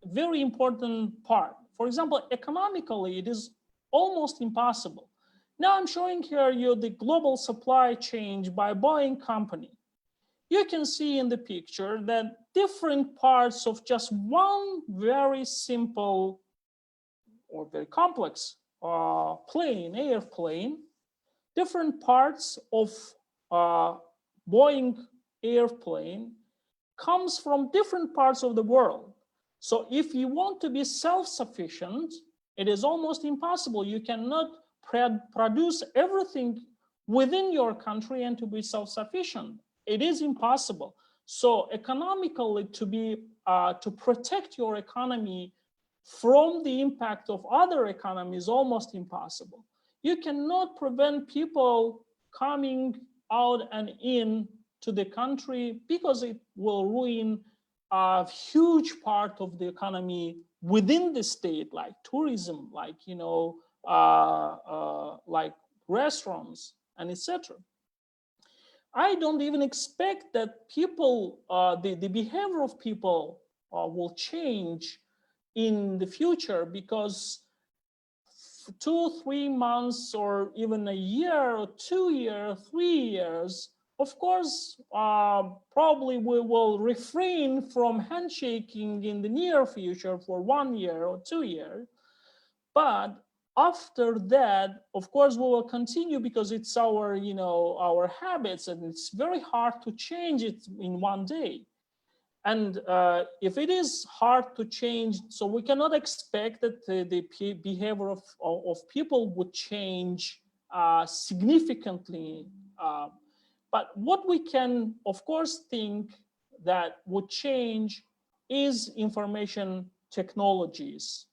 very important part. For example, economically, it is almost impossible. Now I'm showing here you the global supply chain by Boeing company. You can see in the picture that different parts of just one very simple or very complex airplane, different parts of Boeing airplane comes from different parts of the world. So if you want to be self-sufficient, it is almost impossible. You cannot produce everything within your country and to be self-sufficient. It is impossible. So economically, to protect your economy from the impact of other economies is almost impossible. You cannot prevent people coming out and in to the country, because it will ruin a huge part of the economy within the state, like tourism, like like restaurants and etc. I don't even expect that people, the behavior of people will change in the future, because 2-3 months or even a year or 2 years, 3 years, of course, probably we will refrain from handshaking in the near future for 1 year or 2 years. But after that, of course, we will continue, because it's our, our habits, and it's very hard to change it in one day. And if it is hard to change, so we cannot expect that the behavior of people would change significantly. But what we can, of course, think that would change is information technologies.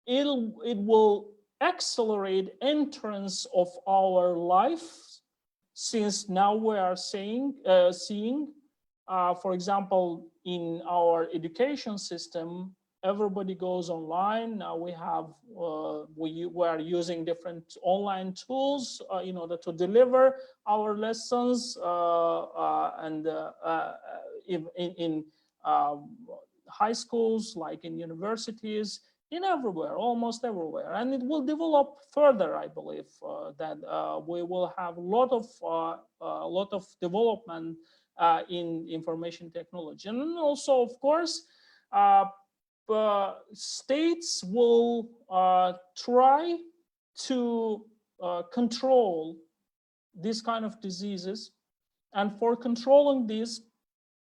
It will accelerate entrance of our life, since now we are seeing, for example, in our education system, everybody goes online. Now we have, we are using different online tools in order to deliver our lessons, and in high schools, like in universities, in everywhere, almost everywhere. And it will develop further, I believe, that we will have a lot of development in information technology. And also, of course, states will try to control these kind of diseases, and for controlling these,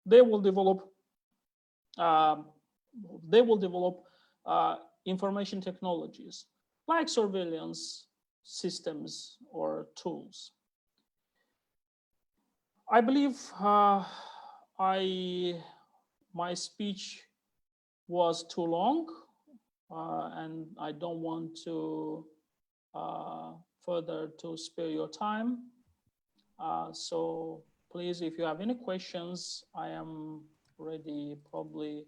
they will develop information technologies like surveillance systems or tools. I believe my speech was too long, and I don't want to further to spare your time. So please, if you have any questions, I am ready, probably.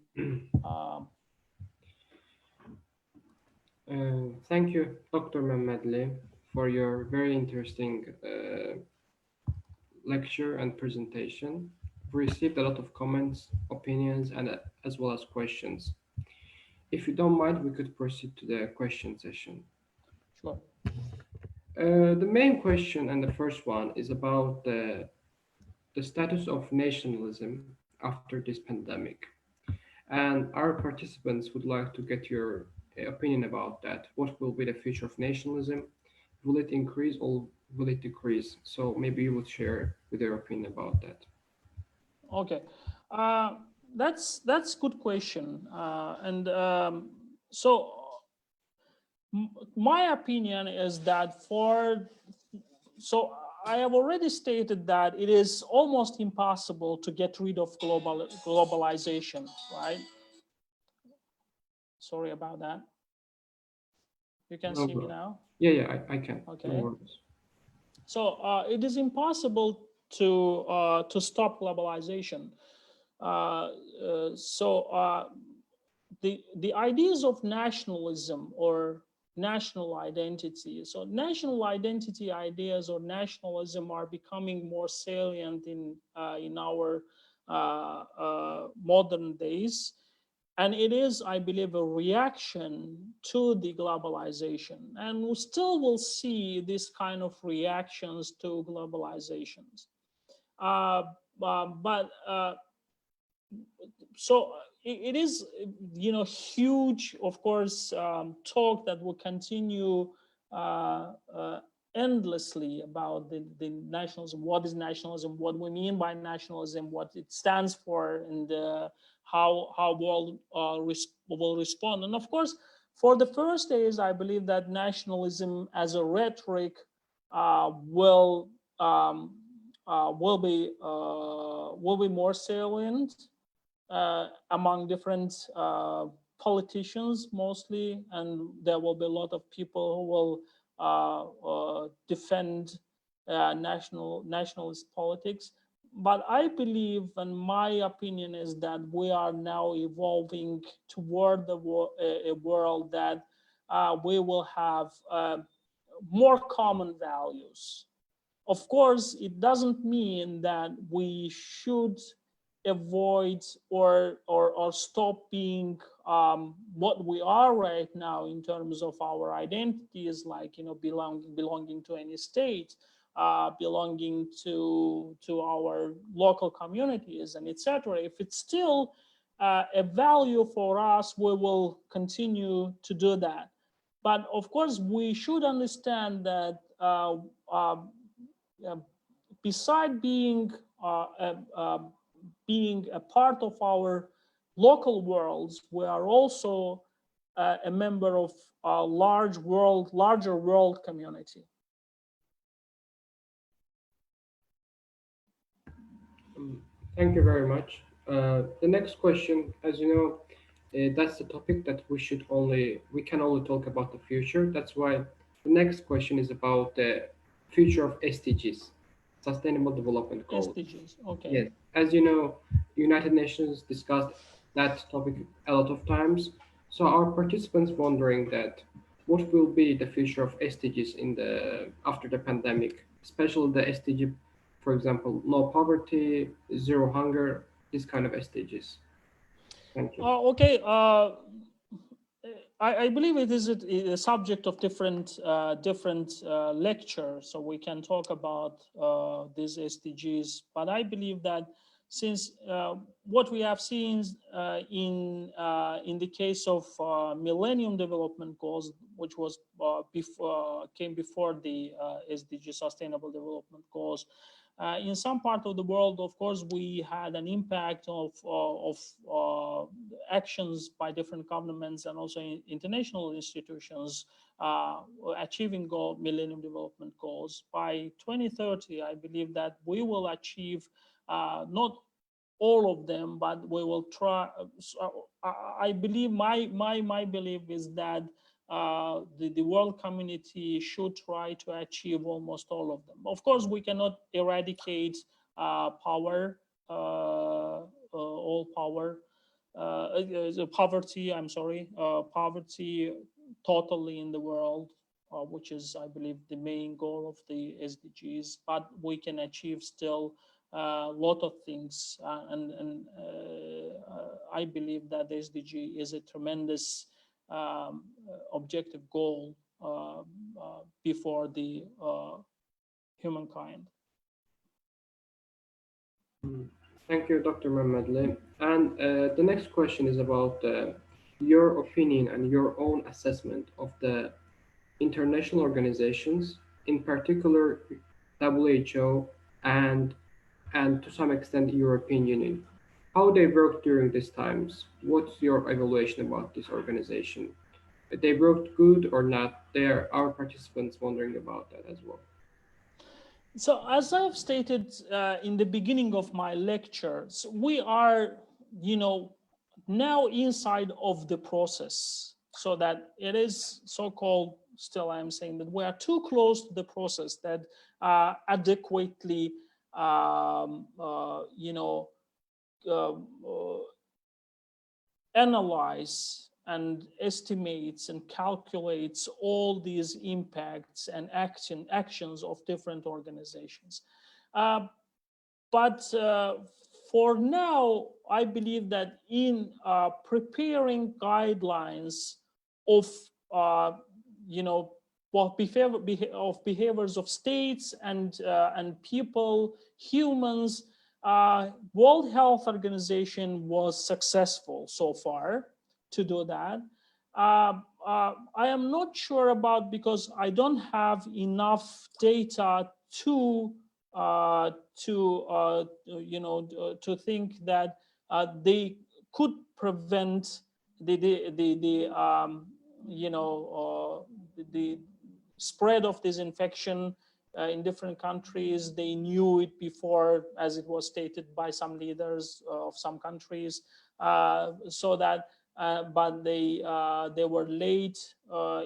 Thank you, Dr. Mammadli, for your very interesting lecture and presentation. We received a lot of comments, opinions, and as well as questions. If you don't mind, we could proceed to the question session. Sure. The main question, and the first one, is about the status of nationalism after this pandemic. And our participants would like to get your opinion about that. What will be the future of nationalism? Will it increase or will it decrease? So maybe you would share with your opinion about that. Okay, that's good question, and so my opinion is that so I have already stated that it is almost impossible to get rid of globalization, right? Sorry about that. You can see me now? Yeah, I can. Okay. No, so it is impossible to stop globalization. The ideas of nationalism or national identity. So national identity ideas or nationalism are becoming more salient in our modern days. And it is, I believe, a reaction to the globalization. And we still will see this kind of reactions to globalizations. So it is, huge, of course, talk that will continue endlessly about the nationalism. What is nationalism? What we mean by nationalism? What it stands for, and how world will respond. And of course, for the first days, I believe that nationalism as a rhetoric will be more salient among different politicians mostly, and there will be a lot of people who will defend nationalist politics. but I believe, and my opinion is that we are now evolving toward a world that we will have more common values. Of course, it doesn't mean that we should avoid or stop being what we are right now in terms of our identities, like belonging to any state, belonging to our local communities, and etc. If it's still a value for us, we will continue to do that. But of course, we should understand that uh, beside being a part of our local worlds, we are also a member of a larger world community. Thank you very much. The next question, as you know, that's the topic that we can only talk about the future. That's why the next question is about the future of SDGs, Sustainable Development Goals. SDGs, okay. Yes, as you know, United Nations discussed that topic a lot of times. So our participants wondering that what will be the future of SDGs in the after the pandemic, especially the SDG, for example, no poverty, zero hunger, this kind of SDGs. Thank you. Okay. I believe it is a subject of different lecture, so we can talk about these SDGs. But I believe that since what we have seen in the case of Millennium Development Goals, which was came before the SDG Sustainable Development Goals. In some part of the world, of course, we had an impact of actions by different governments and also international institutions achieving Millennium Development Goals. By 2030, I believe that we will achieve not all of them, but we will try. So I believe my belief is that the world community should try to achieve almost all of them. Of course, we cannot eradicate all power, poverty. I'm sorry, poverty totally in the world, which is, I believe, the main goal of the SDGs. But we can achieve still a lot of things, and I believe that the SDG is a tremendous objective goal before the humankind. Thank you, Dr. Mammadli. And the next question is about your opinion and your own assessment of the international organizations, in particular WHO and to some extent European Union. How they worked during these times? What's your evaluation about this organization? They worked good or not? There are participants wondering about that as well. So, as I've stated in the beginning of my lectures, we are, now inside of the process, so that it is so-called. Still, I'm saying that we are too close to the process that adequately, analyze and estimates and calculates all these impacts and actions of different organizations. But for now, I believe that in preparing guidelines of behaviors of states and people, humans, World Health Organization was successful so far to do that. I am not sure about, because I don't have enough data to think that they could prevent the spread of this infection in different countries. They knew it before, as it was stated by some leaders of some countries, so that. But they were late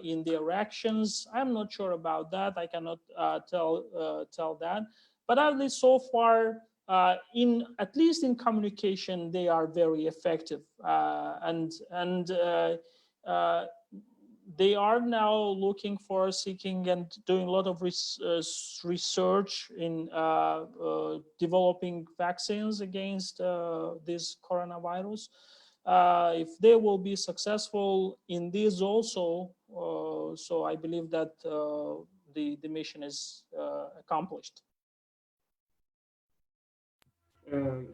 in their actions. I'm not sure about that. I cannot tell that. But at least so far, in at least in communication, they are very effective, and they are now looking for seeking and doing a lot of research in developing vaccines against this coronavirus. If they will be successful in this also, so I believe that the mission is accomplished.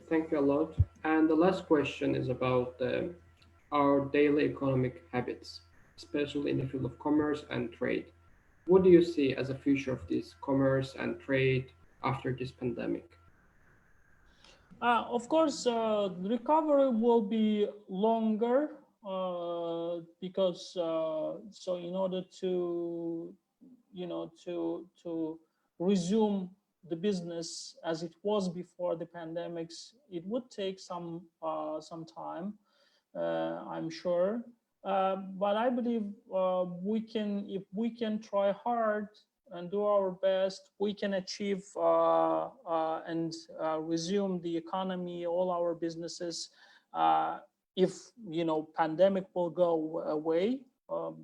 Thank you a lot. And the last question is about our daily economic habits, especially in the field of commerce and trade. What do you see as a future of this commerce and trade after this pandemic? Of course, the recovery will be longer because so in order to to resume the business as it was before the pandemics, it would take some time, I'm sure. But I believe we can, if we can try hard and do our best, we can achieve and resume the economy, all our businesses. If pandemic will go away,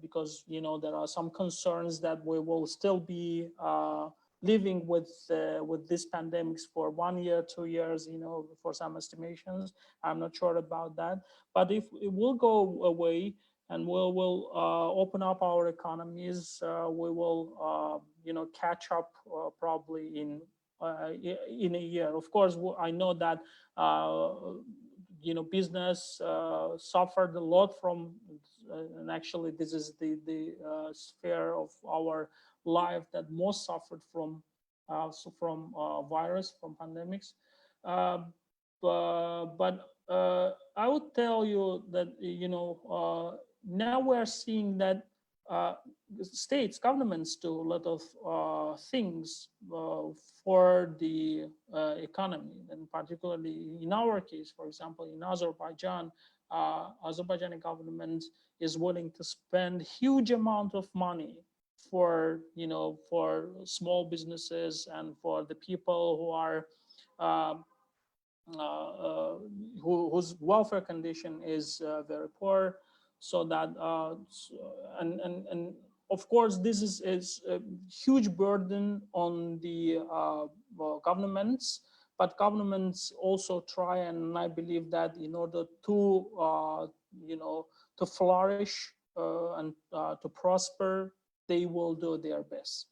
because there are some concerns that we will still be living with this pandemics for 1 year, 2 years, for some estimations. I'm not sure about that. But if it will go away and we will open up our economies, we will catch up probably in a year. Of course, I know that business suffered a lot from, and actually this is the sphere of our life that most suffered from virus, from pandemics. But I would tell you that now we're seeing that states, governments do a lot of things for the economy, and particularly in our case, for example, in Azerbaijan, Azerbaijani government is willing to spend huge amount of money for for small businesses and for the people who are whose welfare condition is very poor, so that and of course this is a huge burden on the governments, but governments also try, and I believe that in order to to flourish and to prosper, they will do their best.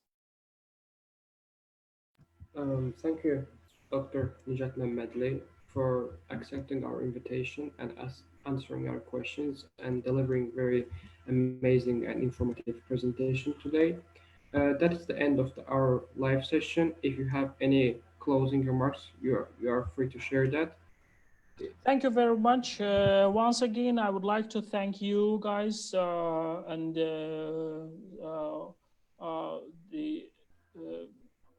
Thank you, Dr. Nijat Mammadli, for accepting our invitation and answering our questions and delivering very amazing and informative presentation today. That is the end of our live session. If you have any closing remarks, you are free to share that. Thank you very much. Once again, I would like to thank you guys and the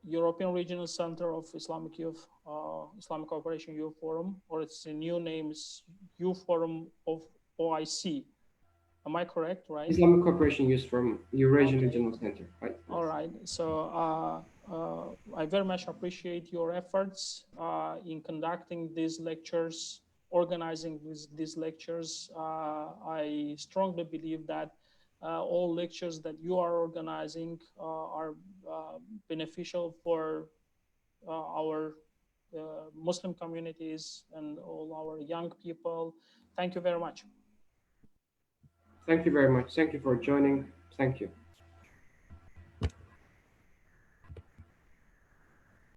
European Regional Center of Islamic Youth, Islamic Cooperation Youth Forum, or its new name is Youth Forum of OIC. Am I correct, right? Islamic Cooperation Youth from Eurasian Okay. Regional Center. Right. All right. So I very much appreciate your efforts in conducting these lectures, organizing these lectures. I strongly believe that all lectures that you are organizing are beneficial for our Muslim communities and all our young people. Thank you very much. Thank you very much. Thank you for joining. Thank you.